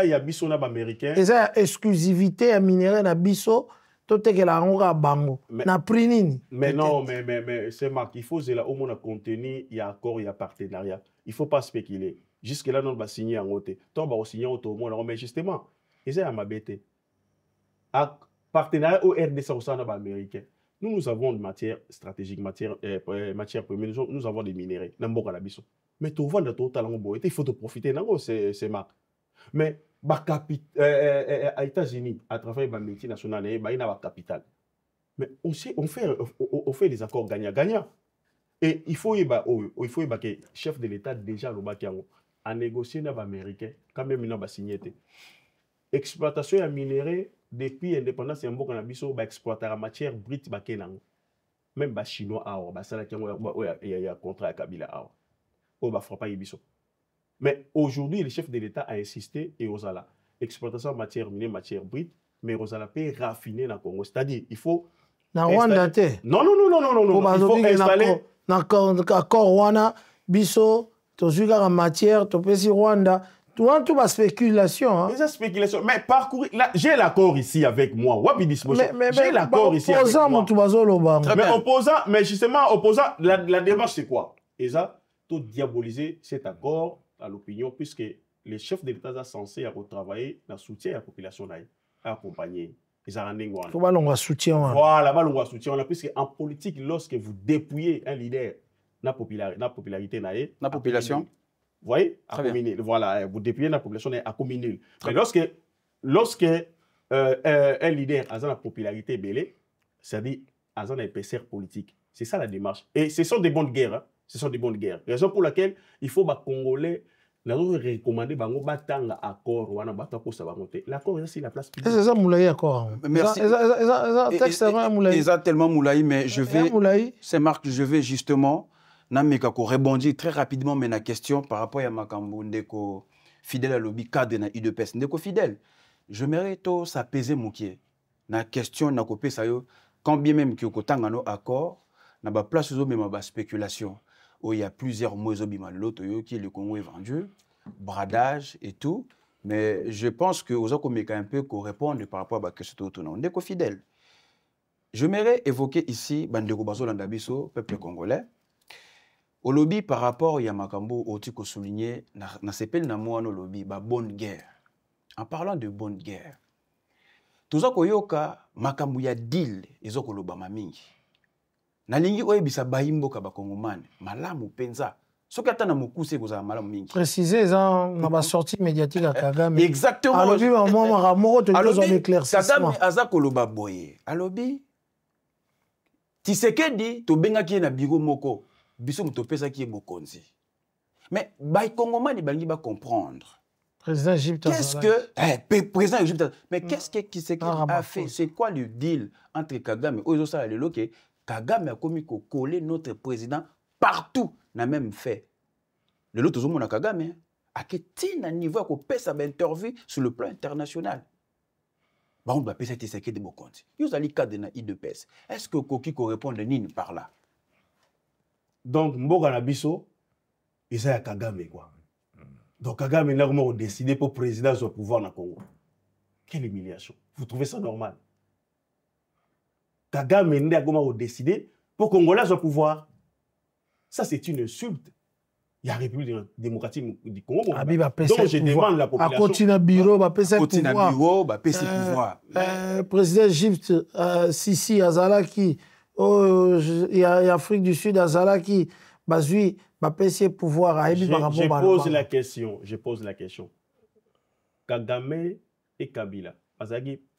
il y a Bissona américain. Et ça, exclusivité à minerai na biso, tout est que la honra bango. Na prinini. Mais non, mais c'est Marc, il faut au moins contenu, il y a accord, il y a partenariat. Il faut pas spéculer. Jusque là, on va signer en haute. Toi, on va signer en haute au monde. Mais justement, ils ont ma bête. Partenariat au RDC au sein américain. Nous avons de matière stratégique, matière première, nous avons des minéraux. Mais tu vois, il faut te profiter. C'est Marc. Mais aux États-Unis, à travers les multinationales, il y a un capital. Mais on fait des accords gagnant-gagnant. Et il faut que le chef de l'État déjà a négocié avec les Américains quand même il a signé. exploitation ya minerai depuis indépendance ya mboka na biso ba exploiter la matière brute ba kenango même ba chinois awa ba sala ki ya contrat ya Kabila awa o ba frappa biso mais aujourd'hui le chef de l'État a insisté et osala exploitation de matière mineure matière brute mais osala peut raffiner na Congo c'est-à-dire il faut na Rwanda te non il faut installer accord wana biso tozuka la matière topesi Rwanda tout ba spéculation hein. Des spéculations mais parcourir là j'ai l'accord ici avec moi wapi disposition j'ai l'accord ici avec moi mais opposant mais justement opposant la démarche c'est quoi et ça tout diaboliser cet accord à l'opinion puisque les chefs de l'État sont censés travailler dans le soutien à la population à accompagner les arandingos faut pas l'on soutien voilà pas l'on soutien puisque en politique lorsque vous dépouillez un leader la popularité la population. Vous voyez, voilà, vous dépouillez la population à communal. Mais lorsque un leader a la popularité belée, c'est-à-dire a un épaisseur politique. C'est ça la démarche. Et ce sont des bonnes guerres. Hein. Ce sont des bonnes guerres. Raison pour laquelle il faut que les Congolais recommander bango batanga accord wana batako ça va monter. L'accord est la place publique. C'est ça Moulaï accord. Merci. Texte Moulaï. Exactement Moulaï mais je vais c'est Marc je vais justement Nameka ko rebondir très rapidement mais na question par rapport à Makambo ndeko fidèle à lobby cadre na UDPS ndeko fidèle je mérite ça peser moukié na question na ko pesa yo quand bien même que kotanga no accord na ba place zo même ba spéculation où il y a plusieurs mots zo bima l'autre yo qui le Congo est vendu bradage et tout mais je pense que aux ko meka un peu ko répondre par rapport à ba question tout non ndeko fidèle je mérite évoquer ici bandeko bazolanda biso peuple congolais. Au lobby par rapport à Makambo, on a souligné, na sepel na moi no lobby, ba bonne guerre. En parlant de bonne guerre, tout ça koyoka Makambo ya deal, ezo koloba mamingi. Na lingi oyebisa bayimbo ka ba Kongomane, malamu penza. Soki ata na mokuse kozala malamu mingi. Préciser ça na ba sortie médiatique à Kagame. Exactement. Alobi maman moko to nous en éclaircissement. Kagame aza koloba boye. Alobi Tshisekedi to bengaki na bureau moko. Biso mutopesa qui est bokonzi. Mais les Congolais bangi ba comprendre. Président Égypte. Qu'est-ce que président Égypte mais qu'est-ce que Tshisekedi a fait? C'est quoi le deal entre Kagame et Ozosa le loke Kagame a commis ko coller notre président partout n'a même fait. Le lot tout monde Kagame a que tin à niveau ko pesa ba interview sur le plan international. Ba on va pesa Tshisekedi bokonzi. Yo ali cadre na IDPS. Est-ce que Koki ko répondre nini par là? Donc, Mboga Nabiso, il s'est à Kagame, quoi. Donc, Kagame n'a pas décidé pour président au pouvoir dans le Congo. Quelle humiliation. Vous trouvez ça normal? Kagame n'a pas décidé pour Congolais au pouvoir. Ça, c'est une insulte. Il y a la République démocratique du Congo. Donc, je demande la population. À continuer bureau, à PC pouvoir. Président Égypte, Sisi, Azalaki. Il y a Afrique du Sud, Azalaki, Bazui, Bapessier pouvoir. Je pose la question. Kagame et Kabila,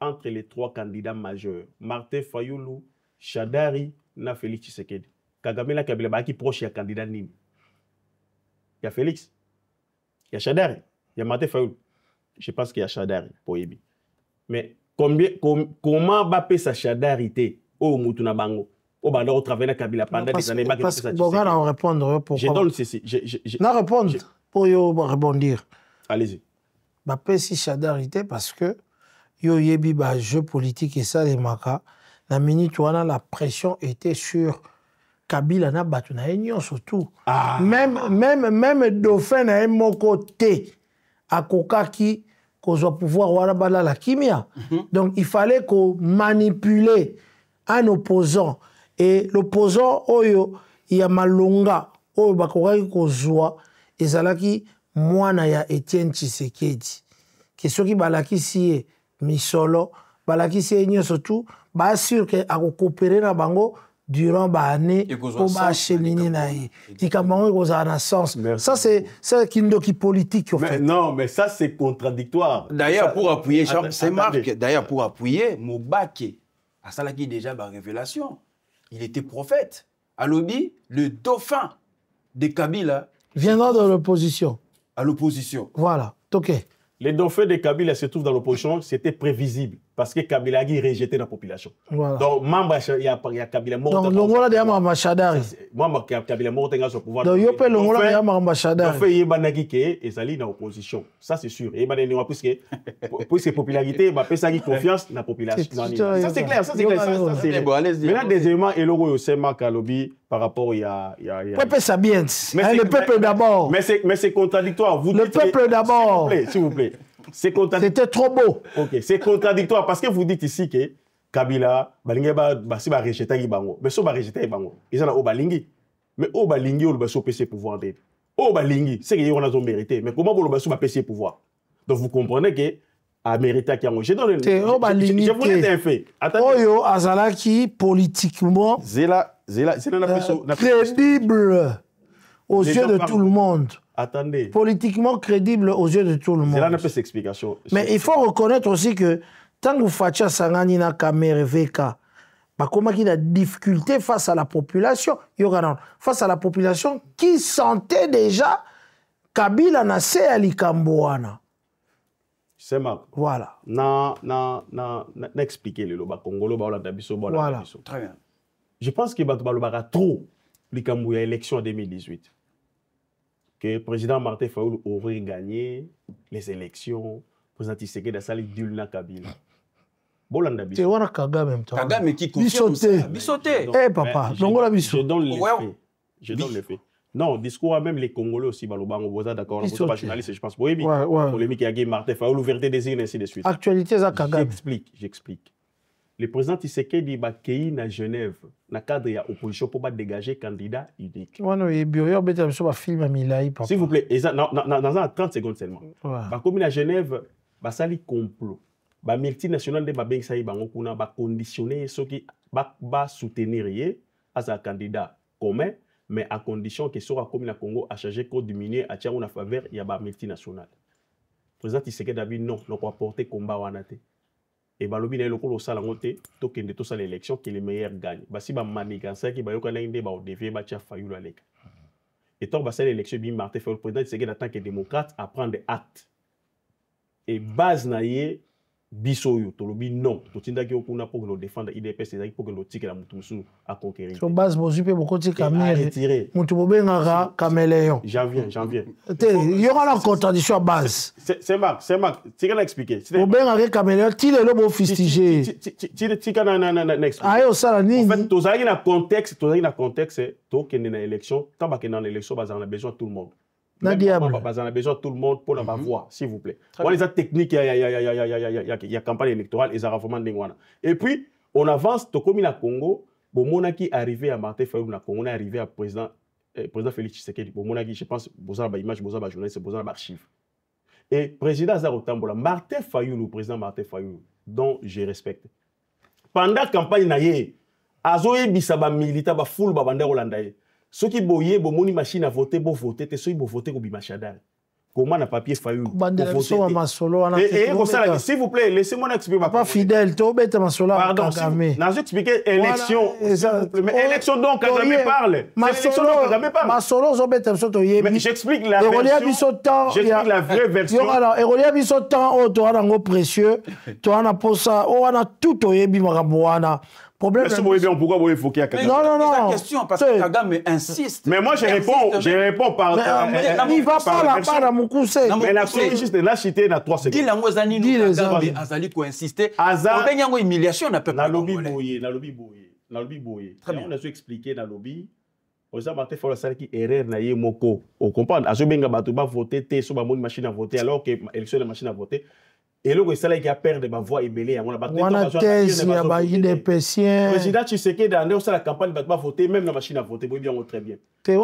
entre les trois candidats majeurs, Martin Fayoulou, Shadari, na Félix Tshisekedi. Kagame et Kabila, qui proche il y a candidat Nîmes. Il y a Félix, il y a Shadari, il y a Martin Fayoulou. Je pense qu'il y a Shadari pour Ebi. Mais comment Bappé sa Shadarité? Oh, Moutouna Bango. Oh, bah, on travaille avec Kabila pendant des années. Parce que bon, on va répondre. Je donne ceci. Non, répondre pour yo rebondir. Allez-y. Bah, si Chadarité parce que yo yebi ba jeu politique et ça les maka. La minute où la pression était sur Kabila na batuna union surtout. Même dauphin na un mon côté à Kokaki qu'on soit pouvoir warabala la kimia. Donc il fallait qu'on manipule un opposant et l'opposant oyo il y a malonga oyo bakokaki kozwa ezalaki mwana ya Etienne Tshisekedi ke soki balakisi ye misolo balakisi ye nyonso tout baassure ke akocoopérer na bango durant baannée po baacheminer na ye likambo yango ekozala na sens. Ça c'est kindoki politique en fait. Non mais ça c'est contradictoire. D'ailleurs pour appuyer c'est Marc d'ailleurs pour appuyer Mobake Asalaki déjà ma révélation. Il était prophète. À l'Obi, le dauphin de Kabila viendra de l'opposition. À l'opposition. Voilà. Ok. Les dauphins de Kabila se trouvent dans l'opposition, c'était prévisible parce que Kabila a rejeté la population. Voilà. Donc, il y a Kabila mort. Donc, l'ongola de ambassadeur. Moi, Kabila mort dans son pouvoir. Donc, il y a l'ongola de ambassadeur. Donc, il y a des gens qui dans l'opposition. Ça, c'est sûr. Il y a des gens qui popularité, il y a confiance dans la population. Ça, c'est clair. Ça, c'est clair. Maintenant, deuxièmement, il y a aussi Marc Alobi par rapport à. Le peuple s'habille. Le peuple d'abord. Mais c'est contradictoire. Le peuple d'abord. S'il vous plaît. C'était trop beau. Ok, c'est contradictoire parce que vous dites ici que Kabila, si ba rejeter bango, mais so ba rejeter bango, ils en a obalingi. Mais obalingi ou ba so PC pouvoir d'être. Obalingi, c'est qu'ils ont raison mérité, mais comment vous ba so ba PC pouvoir. Donc vous comprenez que a mérité qui a je donne je vous dis un fait. Oyo azalaki politiquement crédible aux yeux de tout le monde. Attendez. Politiquement crédible aux yeux de tout le monde. C'est là une petite explication. Mais il faut reconnaître aussi que tant que Fatia Sangani na Kamere VK, comment il a difficulté face à la population, face à la population qui sentait déjà Kabila na se alikamboana. C'est marrant. Voilà. N'expliquer le loba Congolo ba la biso ba voilà. Très bien. Je pense que ba trop likambo ya élection en 2018. Que le président Martin Fayoulou aurait gagné les élections, le président Tshisekedi a sali Dulna Kabila. Bolanda biso. C'est wana Kagame même. Kagame qui confirme Bisoté. Eh papa, dongola biso. Je donne les faits. Je donne les faits. Non, discours même les Congolais aussi balobango vous êtes d'accord, on pas journaliste je pense. Oui, polémique a gagné Martin Fayoulou vérité des îles ainsi de suite. Actualité ça Kagame. J'explique. Le président Tshisekedi ba kei na Genève na cadre ya opposition pour pas dégager candidat unique. S'il vous plaît, dans 30 secondes seulement. Ba comme na Genève, ba sali complot. Ba multinational de ba bengi bango kuna ba conditionner ceux qui ba soutenir yé as un candidat commun mais à condition que soit comme na Congo a chargé pour diminuer à tirer en faveur il y a ba multinational. Président Tshisekedi a dit non, on va porter combat wanate. Et balobi na lokolo sala ngote to kende to sala élection que les meilleurs gagnent basi ba manigansa ki ba yokana inde ba devient ba tia Fayulu aleka et donc ba sala élection bi Martin Fayulu président Tshisekedi en tant que démocrate à prendre acte et base na ye biso yo to lobi non to tindaki okuna pour le défendre IDPS c'est pour que le tike la mutusu à conquérir so base bo zupe boko tika mere mutu bobengaka caméléon j'en viens il y aura la contradiction à base c'est Marc tu vas expliquer bobengaka caméléon ti lelo bo fustigé tika na expliquer ayo sala nini en fait tozali na contexte to kende na élection tant ba kende na élection bazana a besoin tout le monde bazana besoin tout le monde pour la voix s'il vous plaît on les a techniques il y a campagne électorale et ça vraiment ndengwana et puis on avance to comme na Congo bomonaki arrivé à Martin Fayulu na Congo on est arrivé à président Félix Tshisekedi bomonaki je pense bozala ba image bozala ba journaliste bozala ba archive et président Zarotambola Martin Fayulu président Martin Fayulu dont je respecte pendant campagne na ye azoye bisaba militaire ba full ba banda Rolanda ye ceux qui boyé bomoni machine à voter bo voter te ceux qui bo voter ko bimachadal comment na papier Fayulu s'il vous plaît laissez-moi expliquer ma pas fidèle to bête masolo pardon n'a expliqué élection mais élection donc Kagame parle masolo zo bête soto yebi mais j'explique la vraie version alors erolia biso temps o to ana ngo précieux to ana posa o ana tout yebi makambo wana problème pourquoi vous évoquez à Kagame non la question parce que Kagame insiste mais moi je réponds par il va pas la mukuse mais la juste la cité na 3 secondes dit lango zani nous Kagame azali ko insister on benyango humiliation na peuple na lobby boye très bien on a su expliquer na lobby Président Martin Fayulu sala ki erreur na ye moko on comprend azo benga bato ba voter te so ba moni machine à voter alors que élection de machine à voter et le gouvernement qui a perdu ma voix ébélée on a battu président Tshisekedi dans la campagne va voter même la machine à voter bien très bien dit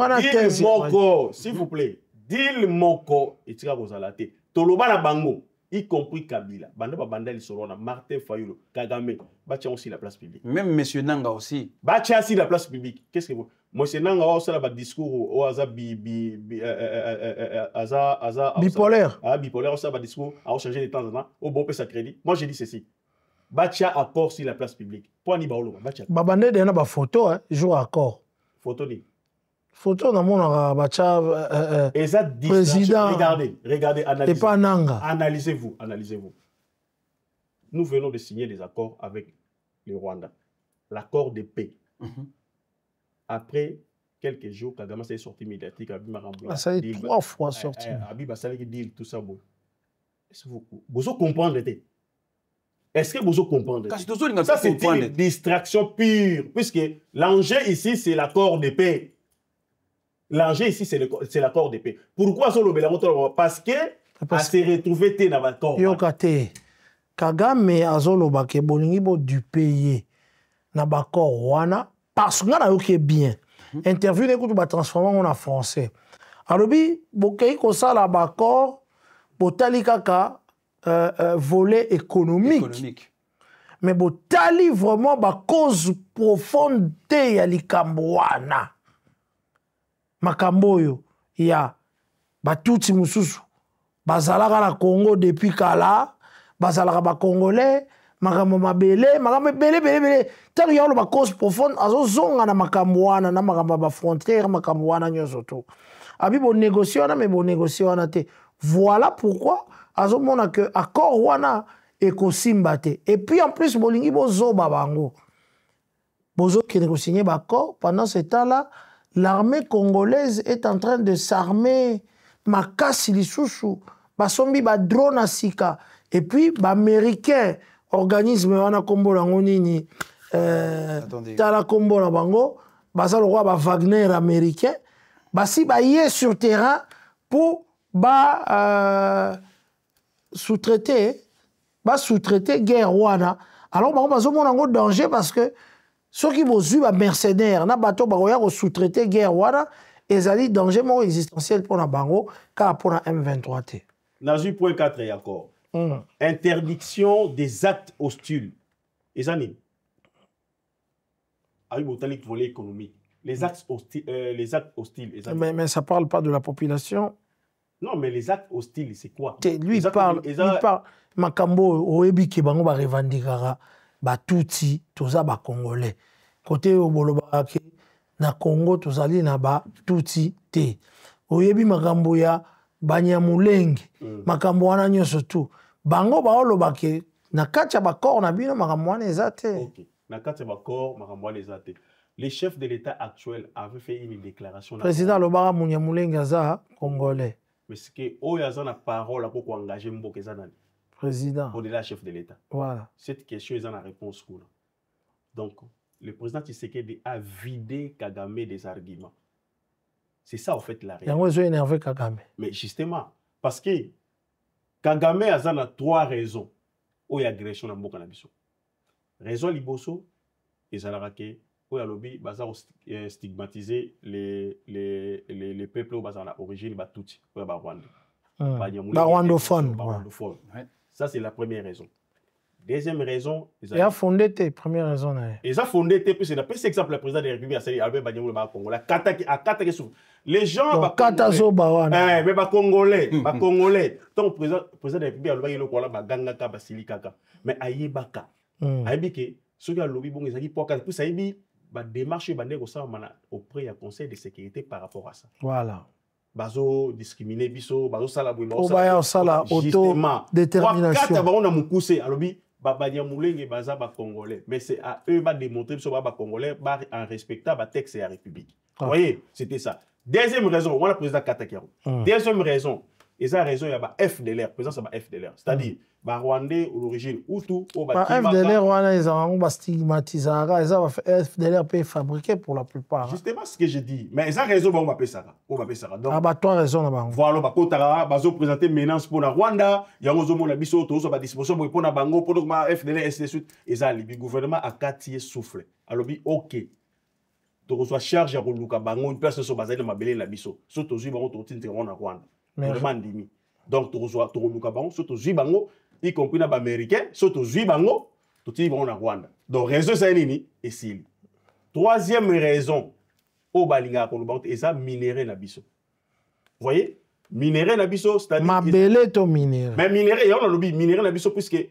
moko s'il vous plaît dit moko et tira kozalate toloba na bango y compris Kabila banda lisoro na Martin Fayulu Kagame batia aussi la place publique même monsieur Nanga aussi batia aussi la place publique qu'est-ce que vous monsieur Nanga aussi la discours au hasard bipolaire bipolaire aussi la discours a changé de temps en temps au bon peu sa crédit moi j'ai dit ceci batia accord sur la place publique pour ni baolo batia babande de na ba photo jour accord photo ni Photo dans mon président. Regardez, analysez. Et pas Nanga. Analysez-vous. Nous venons de signer des accords avec le Rwanda. L'accord de paix. Après quelques jours, Kagame s'est sorti médiatique. Ça a été 3 fois sorti. Abib Assalé dit tout ça. Est-ce que vous comprenez? Est-ce que vous comprenez? Ça, c'est une distraction pure. Puisque l'enjeu ici, c'est l'accord de paix. L'enjeu ici, c'est l'accord de paix. Pourquoi ça le parce que s'est retrouvé dans l'accord. Yokate. Kagame azoloba ke bolingi bo du pays na bakor wana parce que na yoke bien. Interview n'écoute ba transformer en français. Alobi bokei ko sala bakor botali kaka volet économique. Mais botali vraiment ba cause profonde ya likambo wana. Makambo yo ya batuti mususu bazalaka na Congo depuis kala bazalaka ba congolais makambo mabele makambo belé tant ya lo ba cause profonde azozonga na makambo wana na makambo ba frontière makambo wana nyoso to abi bo négocier wana mais bo négocier wana te voilà pourquoi azomona que accord wana ekosimba te et puis en plus bolingi bozo babango bozo ki négocier ba accord pendant ce temps-là l'armée congolaise est en train de s'armer makasi lisusu basombi ba drone asika et puis ba américain organisme wana kombo lango nini tala kombo na bango basa le roi ba Wagner américain basi ba yé sur terrain pour sous-traiter guerre wana alors bango bazomona ngo danger parce que ceux qui bozu ba mercenaires na bateau ba roya sous-traiter guerre wana ezali danger mo existentiel pour na bango car pour na M23 t. Nazu point 4 et accord. Interdiction des actes hostiles. Et ça n'est. Avec botanique volet économique. Les actes hostiles. Mais ça parle pas de la population. Non, mais les actes hostiles, c'est quoi? Lui, il parle. Makambo, oebi ki bango ba revendikara, ba tuti, toza ba congolais. Côté oboloba ke na Congo tozali na ba tuti te. Oyebi makambo ya Banyamulenge, makambo wana nyoso tu. Bango ba oloba ke na kati ya bakor na bino makambo wana eza te. OK. Na kati ya bakor makambo wana eza te. Les chefs de l'État actuel avaient fait une déclaration. Président Lobara Munyamulenge aza congolais. Mais c'est que Oyaza na parole pour engager Mboke Zanani. Président. Au-delà chef de l'État. Voilà. Cette question est dans la réponse. Donc, le président Tshisekedi a vidé Kagame des arguments. C'est ça, en fait, la réalité. Il a énervé Kagame. Mais justement, parce que Kagame a 3 raisons. Où il y a agression dans Mboka Nabiso. Raison liboso, ils ont raqué. Où il y a lobby, stigmatiser les peuples où ils ont origine, Batouti, où il y a Rwanda. Rwandophone. Ça, c'est la première raison. Deuxième raison, il a fondé tes premières raisons. Ils ont fondé tes, puis c'est exemple, le président de la République a dit Albert Banyamou le Congo. Les gens, mais Congolais, donc le président de la République a dit le Kola Baganga Basili Kaka, mais Ayebaka, Ayebike, ceux qui ont lobby bon, ils ont dit pour puis ça Ayebi, démarche bandé auprès du Conseil de sécurité par rapport à ça. Voilà. Bazo discriminer biso, bazo sala bouima. Obaya sala auto détermination. Quand on a mukuse alobi Banyamulenge baza ba congolais, mais c'est à eux de démontrer que ba congolais en respectant ba texte et la République. Vous voyez, c'était ça. Deuxième raison, on a président Katakero. Deuxième raison, et ça raison il y a ba FDLR, présence ba FDLR, c'est-à-dire ba Rwandais l'origine Hutu au ba FDLR wana ils ont ba stigmatisara, ils ont FDLR peut fabriquer pour la plupart. Justement ce que je dis, mais ça raison on va appeler ça. Donc bah toi raison là-bas. Voilà ba kotara bazo présenter menace pour la Rwanda, yango zo mona biso to zo ba disposition pour na bango pour ma FDLR et suite et ça le gouvernement a quartier souffle. Alors bi OK. To reçoit charge ya koluka bango une place so bazali mabele la biso. So to zui bango to tinte na Rwanda. Vraiment dimi. Donc to reçoit to koluka bango so to zui bango y compris na américain so to zui bango to ti bango na Rwanda. Donc raison ça nini et si. Troisième raison au balinga koluba et ça minerai na biso. Vous voyez? Minerai na biso c'est-à-dire mabele to minerai. Mais minerai y a on lobby minerai na biso puisque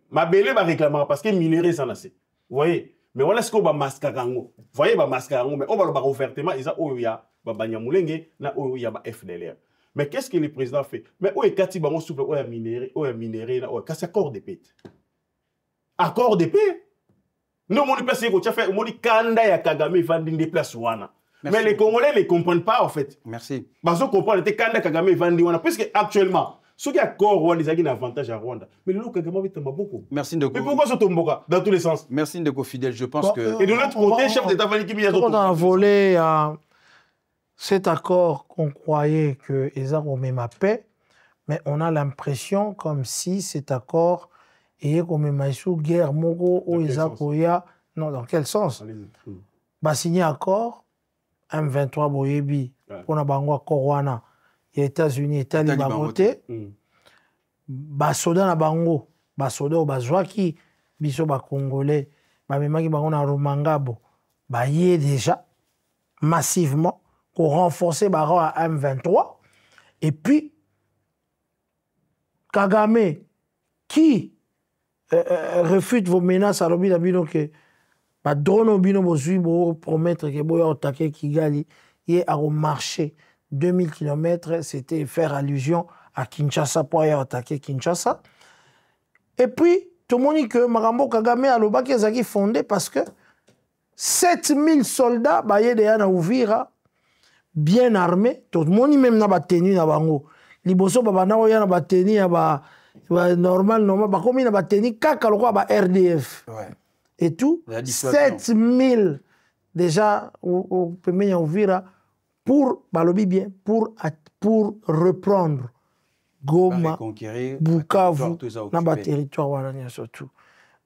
mabele va réclamer parce que minerai ça nassé. Vous voyez? Mais voilà ce qu'on va mascarango. Vous voyez, va mascarango, mais on va le faire ouvertement. Et ça, oh, il y a Banyamulenge, na oyo ya ba FDLR. Mais qu'est-ce que le président fait? Mais où est Kati Bango souple, où est minéré, c'est accord de paix. Accord de paix? Non, mon place, mon Kanda ya Kagame vandi des places wana. Mais les Congolais ne comprennent pas en fait. Merci. Parce qu'on comprend que Kanda Kagame vandi wana. Puisque actuellement, ceux qui accord Rwanda, ils ont un avantage à Rwanda. Mais le Kagame est beaucoup. Merci Ndeko. Mais pourquoi ce Tomboka dans tous les sens? Merci Ndeko Fidèle. Je pense que. Et de l'autre côté, chef d'État Fali qui vient dans un volet cet accord qu'on croyait que Eza remet ma paix, mais on a l'impression comme si cet accord est comme une guerre Mogo ou Eza Koya. Non, dans quel sens? Bah signé accord M23 Boyebi pour na bango accord wana les États-Unis Italie bagote ba soda na bango ba soda o bazwaki biso ba congolais ba memaki bango na Rumangabo ba yé déjà massivement pour renforcer Baro à M23. Et puis, Kagame, qui refute vos menaces à l'objet d'abino que ba drone obino bozui bo promettre que boya attaquer Kigali et à marché 2000 km, c'était faire allusion à Kinshasa pour y attaquer Kinshasa. Et puis, tout le monde dit que Marambo Kagame a l'obaki ezaki fondé parce que 7000 soldats ba yé déjà na Uvira bien armé, tout le monde même na ba tenue na bango. Liboso ba na oya na ba tenue ya ba normal ba komi na ba tenue kaka lokwa ba RDF. Ouais. Et tout 7000 déjà au premier Uvira pour balobi bien pour reprendre Goma, Bukavu na ba territoire wana surtout.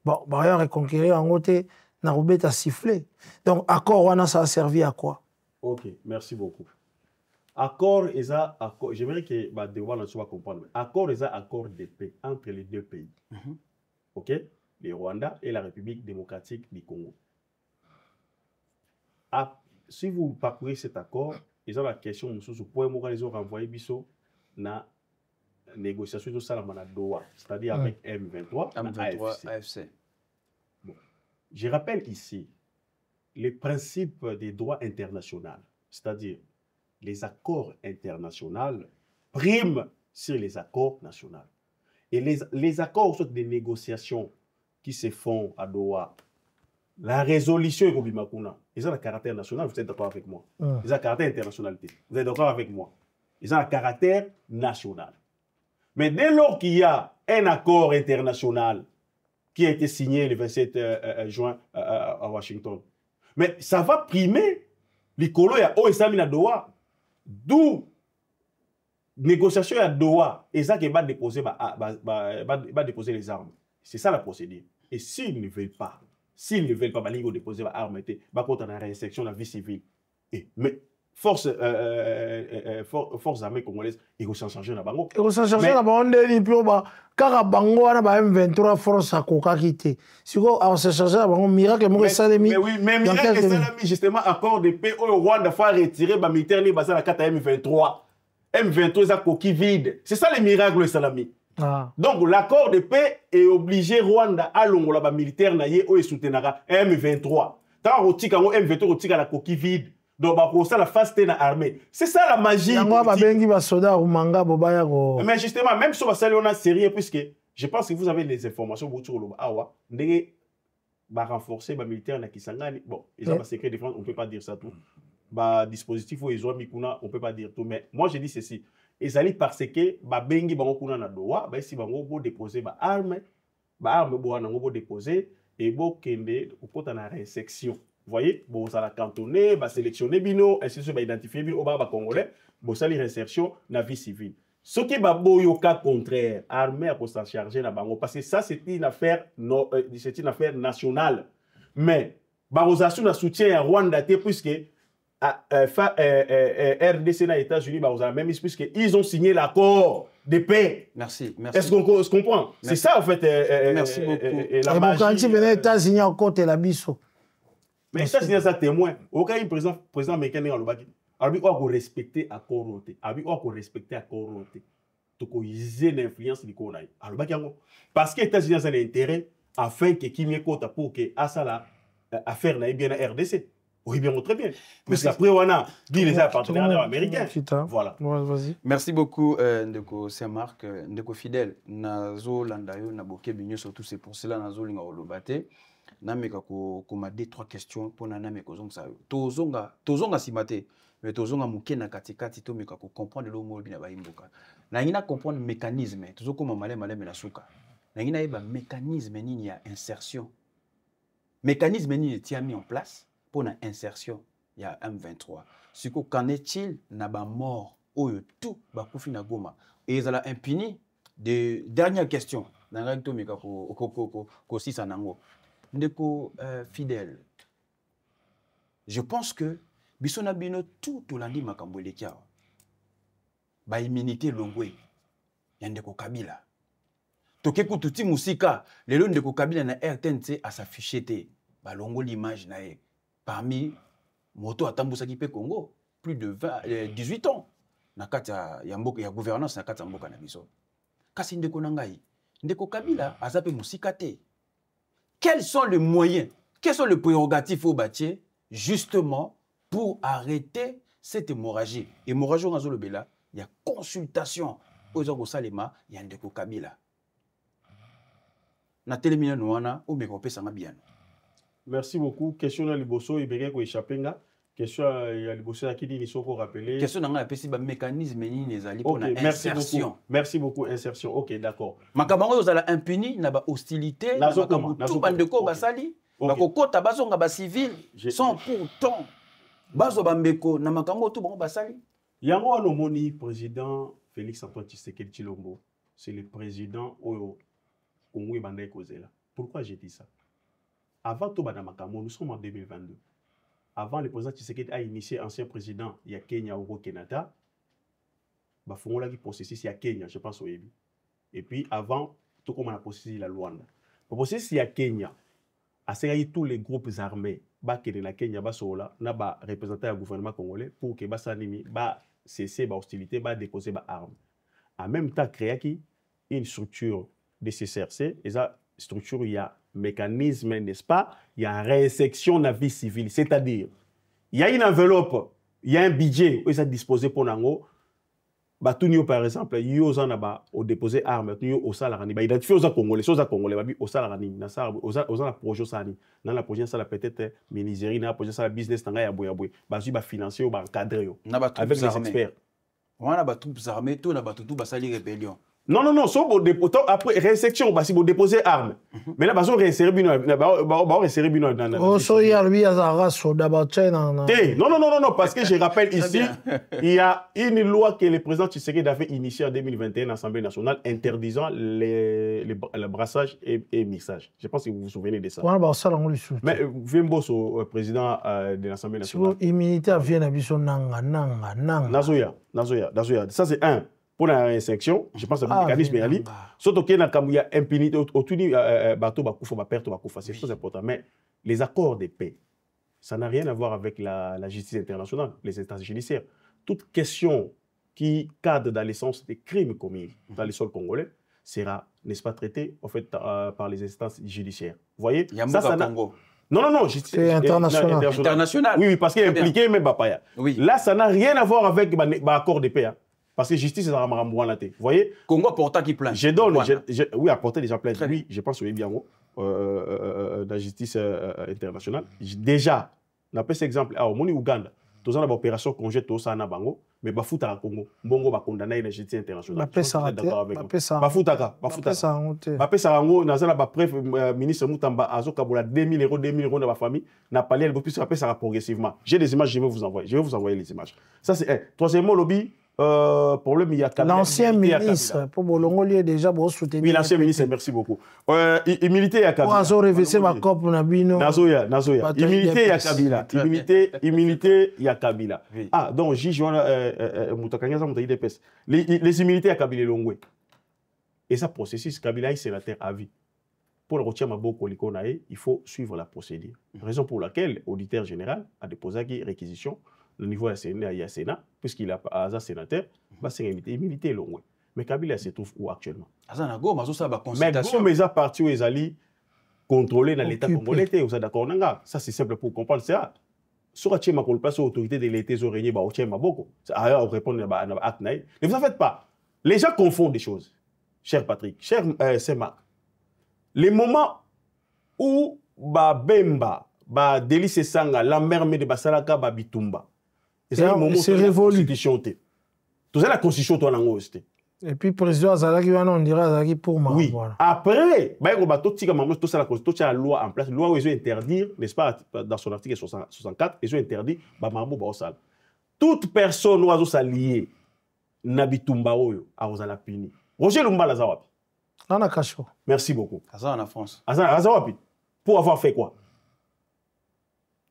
Bon, ba ya reconquérir en côté na robeta sifflé. Donc accord wana ça a servi à quoi? Ok, merci beaucoup. Accord, accord. J'aimerais que Dewa soit comprendre. Accord, accord de paix entre les deux pays. Ok, le Rwanda et la République démocratique du Congo. Si vous parcourez cet accord, ils ont la question de point où ils ont renvoyé Bisso na négociation de Salamana Doha, c'est-à-dire avec M23, AFC. Bon. Je rappelle ici les principes des droits internationaux, c'est-à-dire les accords internationaux priment sur les accords nationaux. Et les accords sont des négociations qui se font à Doha. La résolution est comme Bimakuna. Ils ont un caractère national, vous êtes d'accord avec moi. Ils ont un caractère international. Vous êtes d'accord avec moi. Ils ont un caractère national. Mais dès lors qu'il y a un accord international qui a été signé le 27 juin à Washington, mais ça va primer les colons à Oesami à Doha. D'où négociation à Doha, et ça qui va déposer les armes. C'est ça la procédure. Et s'ils ne veulent pas, ils déposer les armes, ils vont la réinsertion de la vie civile. Mais force armée congolaise, ils vont s'en charger dans Bango. Ils vont s'en charger dans Bango, car Bango a M23 force à Koka quitter. Si on s'en charge dans Bango, miracle, mais oui, mais miracle, c'est justement accord de paix au Rwanda, faut retirer les militaires basés à la carte M23. M23, c'est coquille vide. C'est ça le miracle, Salami. Donc l'accord de paix est obligé Rwanda à l'ongola militaire naïe ou soutenara M23. Tant on M23 on la coquille vide. Donc pour ça la face t'es armée. C'est ça la magie. Mais justement même sur ça on a sérieux puisque je pense que vous avez des informations sur le awa renforcer les militaires na Kisangani. Bon, ils ont un secret de défense, on peut pas dire ça tout. Dispositif où ils ont mis kuna, on peut pas dire tout mais moi je dis ceci. Ils allaient parce que bengi bango kuna na doa si bango bo déposer arme bo na bo déposer et bo kende au kota na résection. Vous voyez, bon ça la cantonner, sélectionner bino, ainsi de suite identifier bino ba congolais, bon ça les réinsertion na vie civile. Ce qui ba boyo cas contraire, armée pour s'en charger na bango parce que ça c'est une affaire nationale. Mais barosation na soutien à Rwanda puisque RDC et les États-Unis, même puisqu'ils ont signé l'accord de paix. Merci. Est-ce qu'on comprend? C'est ça, en fait. Merci beaucoup. Quand ils venaient aux États-Unis, encore, t'es la biso. Mais les États-Unis, ça témoin. Aucun président américain n'est dans le bac. Alors, il faut respecter l'accord. Il faut respecter l'accord. Il faut l'influence du Konaï. Parce que les États-Unis ont un intérêt afin que Kimi Kota pour que ça la affaire n'aille bien à RDC. Oui, bien, très bien. Mais après, on a dit les partenaires américains. Voilà. Vas-y. Merci beaucoup, Ndeko Saint-Marc, Ndeko Fidèle. Nazo Landayo, Naboke Bigno, surtout c'est pour cela, Nazo Linga Olobate. Nameka ko m'a deux trois questions pour Nana Kozong sa. Tozonga simate, mais tozonga muke na katikati to meka ko comprendre le mot bina ba imboka. Na ngina comprendre mécanisme, tozoko malé na suka. Na ngina eba mécanisme nini ya insertion. Mécanisme nini ti a mis en place pour la insertion il y a M23. Ce qu'en est-il na ba mort oyo tout ba kufi na Goma et ils ont impuni de dernière question na ngaki to meka ko sisa nango. Ndeko Fidèle, je pense que bisona bino tout lundi makambo lekia ba immunité longwe ya Ndeko Kabila tokeku tuti musika lelo Ndeko Kabila na RTNC a s'afficher te ba longo l'image na ye parmi moto atambusaki pe Congo plus de 18 ans na kati ya mboka ya gouvernance na kati ya mboka na biso kasi Ndeko nangai Ndeko Kabila azape musika te. Quels sont les moyens, quels sont les prérogatives au bâti justement pour arrêter cette hémorragie? Hémorragie on a le bela, il y a consultation aux Ogo Salema, il y a Ndeko Kabila. Na télémina nouana ou mekope sanga bien. Merci beaucoup. Question à Liboso, il y a échappé là. Question à Liboso qui dit il rappeler. Question dans la PC mécanisme ni les alliés pour insertion. Merci beaucoup insertion. OK, d'accord. Makabango vous ala impuni na ba hostilité, na tout bandeko basali, ba kokota bazonga ba civil sans pourtant bazo bambeko na makambo tout bango basali. Yango anomoni président Félix Antoine Tshisekedi Tshilombo, c'est le président oyo Congo bandai kozela. Pourquoi j'ai dit ça? Avant tout bana makambo, nous sommes en 2022. Avant, le président Tshisekedi a initié ancien président, il y a Kenya, Uhuru Kenyatta. Bah, faut qu'on processus, il y a Kenya, je pense au début. Et puis, avant, tout comme on a processé la Luanda. Le processus, il y a Kenya. À tous les groupes armés, bah, qui la Kenya, bah, sola, n'a pas représenté le gouvernement congolais pour que bah, ça bah, cesser bah, hostilité, bah, déposer bah, armes. En même temps, créer une structure de CCRC, et ça, structure, il y a mécanisme, n'est-ce pas? Il y a une réinsertion de la vie civile. C'est-à-dire, il y a une enveloppe, il y a un budget où ils sont disposés pour Nango. Tout par exemple, il y a au déposer armes, il y a au salaire, il identifie aux Congolais, aux Congolais, au salaire, aux projets, dans la projet, ça peut-être ministère, dans la projet, ça la business, dans la boyaboy, il va financer, il va encadrer avec les experts. On a des troupes armées, tout, on a des troupes basali rébellion. Non, après réinsertion, si vous déposez armes. Mais là, vous allez réinsérer bino. Oh, so il y a lui, à Zaras, d'abord, non, parce que je rappelle ici, il y a une loi que le président Tshisekedi avait initiée en 2021 à l'Assemblée nationale interdisant le brassage et mixage. Je pense que vous vous souvenez de ça. Mais Vimbo, au président de l'Assemblée nationale. Immunité à Vienne, nanga. Nazoya. Ça, c'est un. Pour la réinsertion, je pense que le mécanisme est allé. Surtout qu'il y a impunité, autour du bateau, c'est très important. Mais les accords de paix, ça n'a rien à voir avec la justice internationale, les instances judiciaires. Toute question qui cadre dans l'essence des crimes commis dans les sols congolais sera, n'est-ce pas, traitée en fait, par les instances judiciaires. Vous voyez? Ça Congo. Non, justice internationale. Oui, parce qu'il est impliqué, même Bapaya. Là, ça n'a rien à voir avec l'accord de paix. Parce que justice, c'est un Vous voyez? Congo porta qui plainte. Oui, apporter déjà plainte. Oui, je pense au Biango, la justice internationale. Déjà, on a pris cet exemple. Au Moni Ouganda, tous en opération congé, tout ça en Bango, mais Bafouta à Congo, Bongo va condamner la justice internationale. Bafouta, ministre Moutamba, Azoka, 2000 euros dans ma famille, n'a pas l'air de plus appeler ça progressivement. J'ai des images, je vais vous envoyer les images. Ça, c'est un. Troisièmement, lobby. Problème, il y a l'ancien ministre, pour Bolongo, il est déjà pour soutenir. Oui, l'ancien ministre, merci beaucoup. Immunité à Kabila. Pour réverser ma copie, Nazoya. Immunité à Kabila. Immunité à Kabila. Ah, donc, les immunités à Kabila Longwe. Et ça, processus, Kabila est sénateur à vie. Pour le retirer ma beaucoup, il faut suivre la procédure. Raison pour laquelle l'auditeur général a déposé une réquisition. Le niveau de la Sénat, puisqu'il a un sénateur, c'est immunité longue. Mais Kabila se trouve où actuellement? Mais Gomez a parti où ils allaient contrôler dans l'État congolais. Vous êtes d'accord? Ça, c'est simple pour comprendre ça. sur la place autorité de l'État, sur régner, au tient beaucoup. On répond à l'acte. Ne vous en faites pas. Les gens confondent des choses. Cher Patrick, cher Marc. Les moments où Bemba, Délice Sanga, Lambert de Basalaka, Bitumba. C'est révolu. Tout ça, la constitution, toi, en et puis, président Azalaki, on dirait Azalaki pour moi. Oui. Voilà. Après, tout ça, la loi en place. La loi, ils ont interdit, n'est-ce pas, dans son article 64, ils ont interdit, toute personne qui a s'allier, Nabitumba, a la puni. Roger Lumba Lazawapi. Merci beaucoup. Azan en France. Azawapi. Pour avoir fait quoi?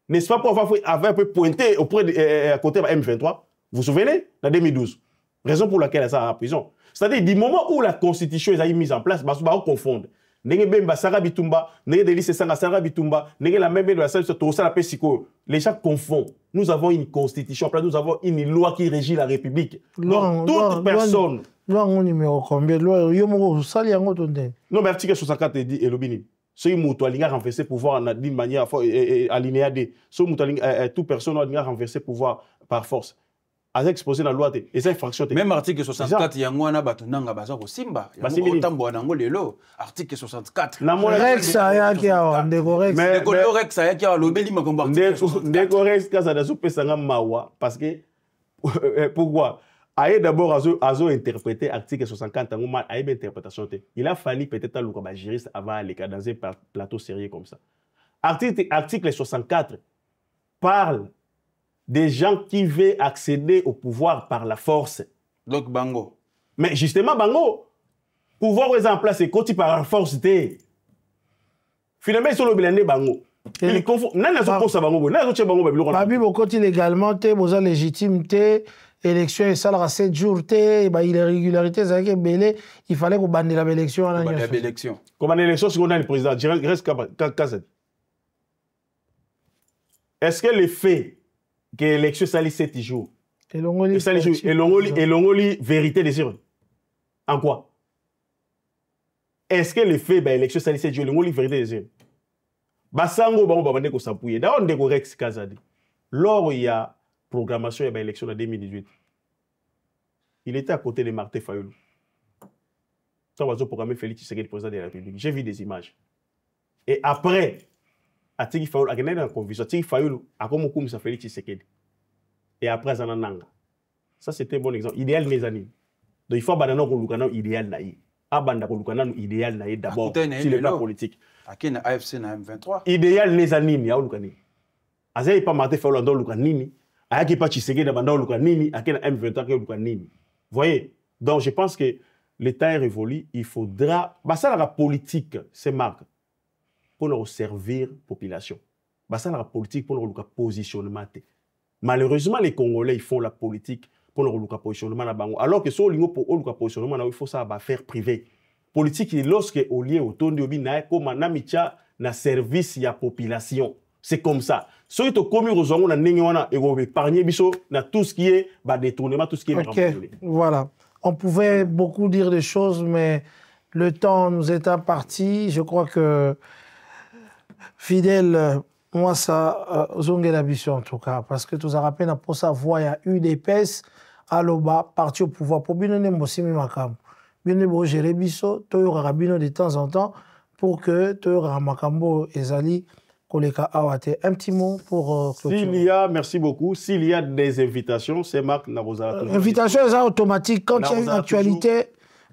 N'est-ce pas, pour avoir pointé à côté de M23? Vous vous souvenez? En 2012. Raison pour laquelle elle est en prison. C'est-à-dire, du moment où la constitution est mise en place, on confond. Les gens confondent. Nous avons une constitution, nous avons une loi qui régit la République. Donc, toute personne. Loi numéro combien? Non, mais article 64 dit Elobini. Ce qui a renversé pouvoir d'une manière alinéa D. Toute personne a renversé pouvoir par force. A exposé dans la loi et c'est infraction. Même article 64, il y a un batunanga baza ko simba. Otambo nango lelo. Article 64. Rex ayaki awa ndeko Rex. Mais Rex ayaki awa lobeli makomba. Ndeko Rex kaza da soupe sanga mawa parce que pourquoi? Aïe d'abord azo interpréter article 64 tango mal aïe interprétation te. Il a fallu peut-être un juriste avant aller dans un plateau sérieux comme ça. Article 64 parle des gens qui veulent accéder au pouvoir par la force. Donc Bango. Mais justement, Bango, pouvoir est en place, c'est quand par la force. Finalement, ils sont le blindé Bango. Ils confondent. Non, ils sont pas ça Bango. Non, ils sont Bango. Babi, beaucoup illégalement, vous avez légitimité, élection et ça, 7 jours, il y a irrégularité, il fallait qu'on bande l'élection. Comment l'élection, c'est qu'on a le président. Est-ce que les faits que l'élection s'allie 7 jours. Et l'ongoli vérité des urnes. En quoi? Est-ce que les faits de l'élection s'allie 7 jours, l'ongoli vérité des urnes? Basango bango babande ko s'appuyer. D'ailleurs, on déco Rex Kazadi. Lors il y a programmation de l'élection en 2018. Il était à côté de Martin Fayoulou. Quand on a programmé Félix Tshisekedi, président de la République, j'ai vu des images. Et après, Atiki Fayoulou a gagné dans la confusion. Atiki Fayoulou a comme Félix Tshisekedi. Et après, Zanananga. Ça, c'était un bon exemple. Idéal, mes amis. Donc, il faut abandonner le idéal naïf. Abandonner le idéal naïf d'abord, sur le plan politique. Aki na AFC na M23. Idéal, mes amis, il y a Lukani. Azaï pas Martin Fayoulou dans Lukanini. Ayaki pas Tshisekedi dans Lukanini. Aki na M23 dans Lukanini. Vous voyez? Donc, je pense que l'État est révolu. Il faudra. Ça, la politique, c'est marque. Pour nous servir la population. Ça, la politique pour nous positionnement. Malheureusement, les Congolais ils font la politique pour nous positionnement. Alors que sur le positionnement, il faut ça à affaire privée. Politique, lorsque au lieu au ton de bina comme na service ya population. C'est comme ça. Si tu as commis aux gens, on a épargné tout ce qui est détournement, tout ce qui est okay. Voilà. On pouvait beaucoup dire des choses, mais le temps nous est imparti. Je crois que fidèle. Moi, ça, zongue la mission en tout cas, parce que tout à rappelé, pour sa voix, il y a eu des PES à l'OBA, parti au pouvoir, pour bien donner Mossimi Makam. Bien donner gérer Bisso, tu auras Rabino de temps en temps, pour que tu auras Makambo et Zali, Koleka Awate. Un petit mot pour s'il y a, merci beaucoup, s'il y a des invitations, c'est Marc Nabozala. Invitations, c'est automatique. Quand il y a une actualité,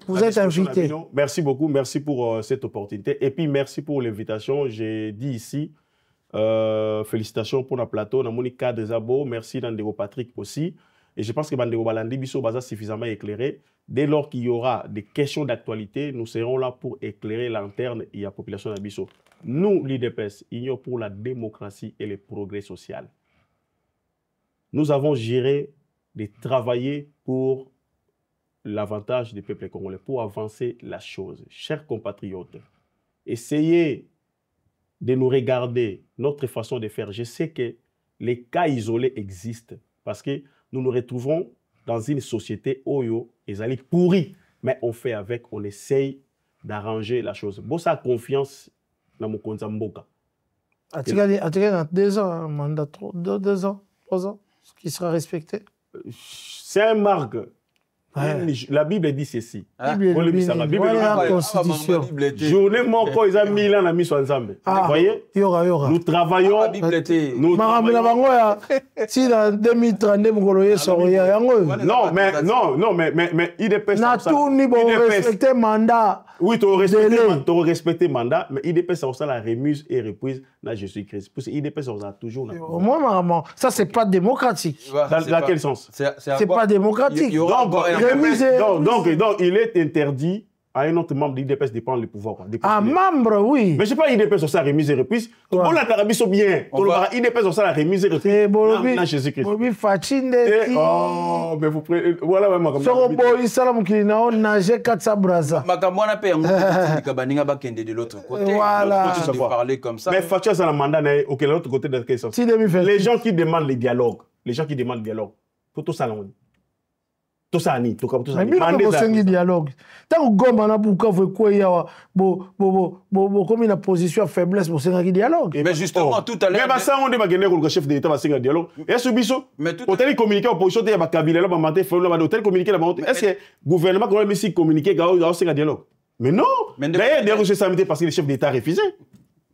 vous êtes invité. Merci beaucoup, merci pour cette opportunité. Et puis, merci pour l'invitation. J'ai dit ici, félicitations pour le plateau. Namoni cadre Zabo, merci Nandego Patrick aussi. Et je pense que Bandego Balandi Bisso Baza suffisamment éclairé. Dès lors qu'il y aura des questions d'actualité, nous serons là pour éclairer l'interne et la population de Bisso. Nous, l'IDPS, Union pour la démocratie et le progrès social. Nous avons géré de travailler pour l'avantage des peuples congolais, pour avancer la chose. Chers compatriotes, essayez de nous regarder, notre façon de faire. Je sais que les cas isolés existent parce que nous nous retrouvons dans une société oyo et zali pourri, mais on fait avec, on essaye d'arranger la chose. Bon, ça a confiance dans mon Mboka. Atikali dans 2 ans, un mandat 2 ans, 3 ans, ce qui sera respecté. C'est un marque. Ouais. La Bible dit ceci. La Constitution. Journée mon corps, ils ont mis là, on a mis sur ensemble. Vous voyez? Nous travaillons. Nous travaillons. Si dans 2032, vous avez non, mais IDPS. Na tout niveau respecter le mandat. Oui, tu as respecté le mandat, mais IDPS, ça la remise et reprise dans Jésus-Christ. Parce que IDPS, ça a toujours. Moi, ça, c'est pas démocratique. Dans quel sens? C'est pas démocratique. Donc, il est interdit à un autre membre de l'IDPS de prendre le pouvoir. Un membre, oui. Mais je ne sais pas, l'IDPS, ça la remise et reprise. On l'a remise bien. l'IDPS, ça la remise et reprise. Dans Jésus-Christ. Oh, mais vous prenez. Voilà, vraiment. Mais Fatia, c'est un mandat. Ok, de l'autre côté de quel sens? Les gens qui demandent le dialogue. Pour tout ça, tout ça, mais il dialogue. Tant que Goma pour comme une position à faiblesse pour ce dialogue. Mais justement, tout à l'heure. Mais ça, on est le chef d'État va signer un dialogue. Est-ce que vous avez communiqué en position de Kabila, est-ce que le gouvernement a aussi communiqué un dialogue? Mais non. D'ailleurs, c'est samedi parce que le chef d'État a refusé.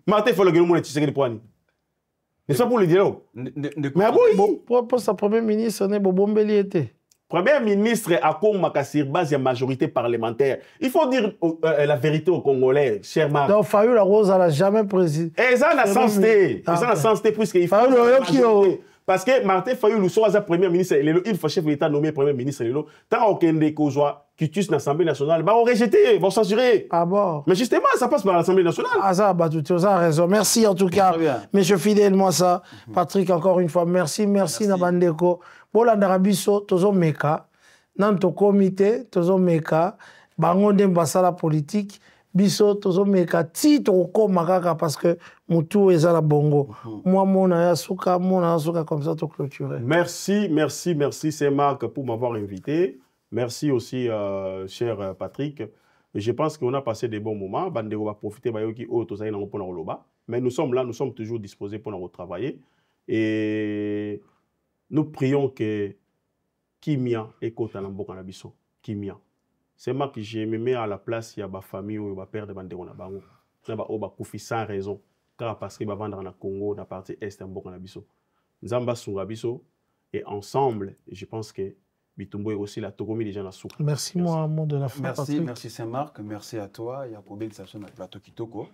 Martin, il faut le gagner le titre de poignée. N'est-ce pas pour le dialogue? Mais oui. Pour sa première ministre, on est Bobombeli était. Premier ministre a comme sur base de la majorité parlementaire. Il faut dire la vérité aux Congolais, cher Marc. Donc, Fayou la Rose n'a jamais présidé. Et ça n'a sens puisqu'il faut. Parce que Martin Fayou, le soir, premier ministre, il faut chef de l'État nommé premier ministre. Tant qu'il y a des quitus dans l'Assemblée nationale, ils vont rejeter, ils vont censurer. Ah bon? Mais justement, ça passe par l'Assemblée nationale. Ah ça, tu as raison. Merci en tout cas. Monsieur Fidèle, moi ça. Patrick, encore une fois, merci Nabandeko. Bolanda biso tozo meka nan to comité tozo meka bango ndem basala politique biso tozo meka ti to koma kaka parce que mutu ezala bongo moi mona suka comme ça to clôturer. Merci c'est Marc pour m'avoir invité. Merci aussi cher Patrick. Je pense qu'on a passé des bons moments. Bandeko va profiter bayoki o tozali na pona oloba, mais nous sommes là, nous sommes toujours disposés pour nous travailler et nous prions que Kimia écoute à l'amboka na biso. Kimia. C'est moi que je me mets à la place, il y a ma famille ou ma père de Bandeko na bango. Il y a ma koufi sans raison. Car parce qu'il va vendre na Congo, na partie est d'amboka na biso. Nzamba sunga biso. Et ensemble, je pense que Bitumbo est aussi la Togomi déjà na souk. Merci moi, mot de la fin. Merci Saint-Marc. Merci à toi. Il y a Kobel Sasson na plateau Kitoko.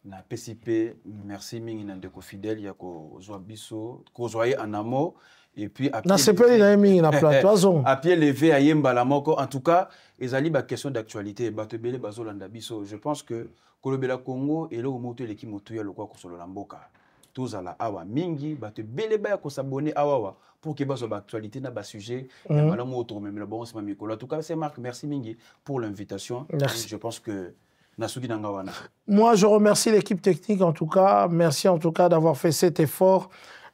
Na PCP, merci mingi na ndeko fidèle ya ko zwa biso, ko zoyer en amour. Et puis à pied levé à Yembalamoko. En tout cas, ils ont une question d'actualité. Je pense que Kolobela Congo et le moto l'équipe motoya le quoi sur l'amboka. Tous à la awa mingi, bate bele ba ko s'abonner awa pour que baso actualité na ba sujet. Malamu autour même le bon c'est mamikola. En tout cas, c'est Marc, merci mingi pour l'invitation. Je pense que moi, je remercie l'équipe technique en tout cas. Merci en tout cas d'avoir fait cet effort.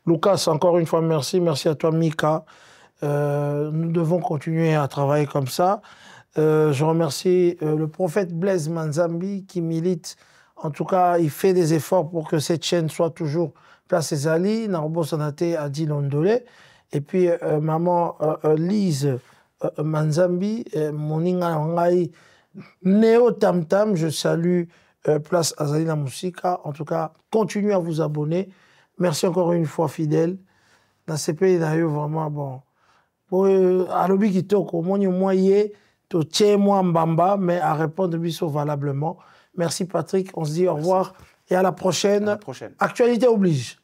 Lucas, encore une fois, merci. Merci à toi, Mika. Nous devons continuer à travailler comme ça. Je remercie le prophète Blaise Manzambi qui milite. En tout cas, il fait des efforts pour que cette chaîne soit toujours Place Ezali, Narobo Sanate, Adi Londole. Et puis, maman Lise Manzambi, Moninga Ngai, Néo Tam Tam, je salue Place Azali La Musica. En tout cas, continuez à vous abonner. Merci encore une fois, fidèle. Dans ces pays, vraiment, bon. À l'objet qui toque, au moins, to tient moi mbamba, mais à répondre valablement. Merci, Patrick. On se dit au revoir et à la prochaine. Actualité oblige.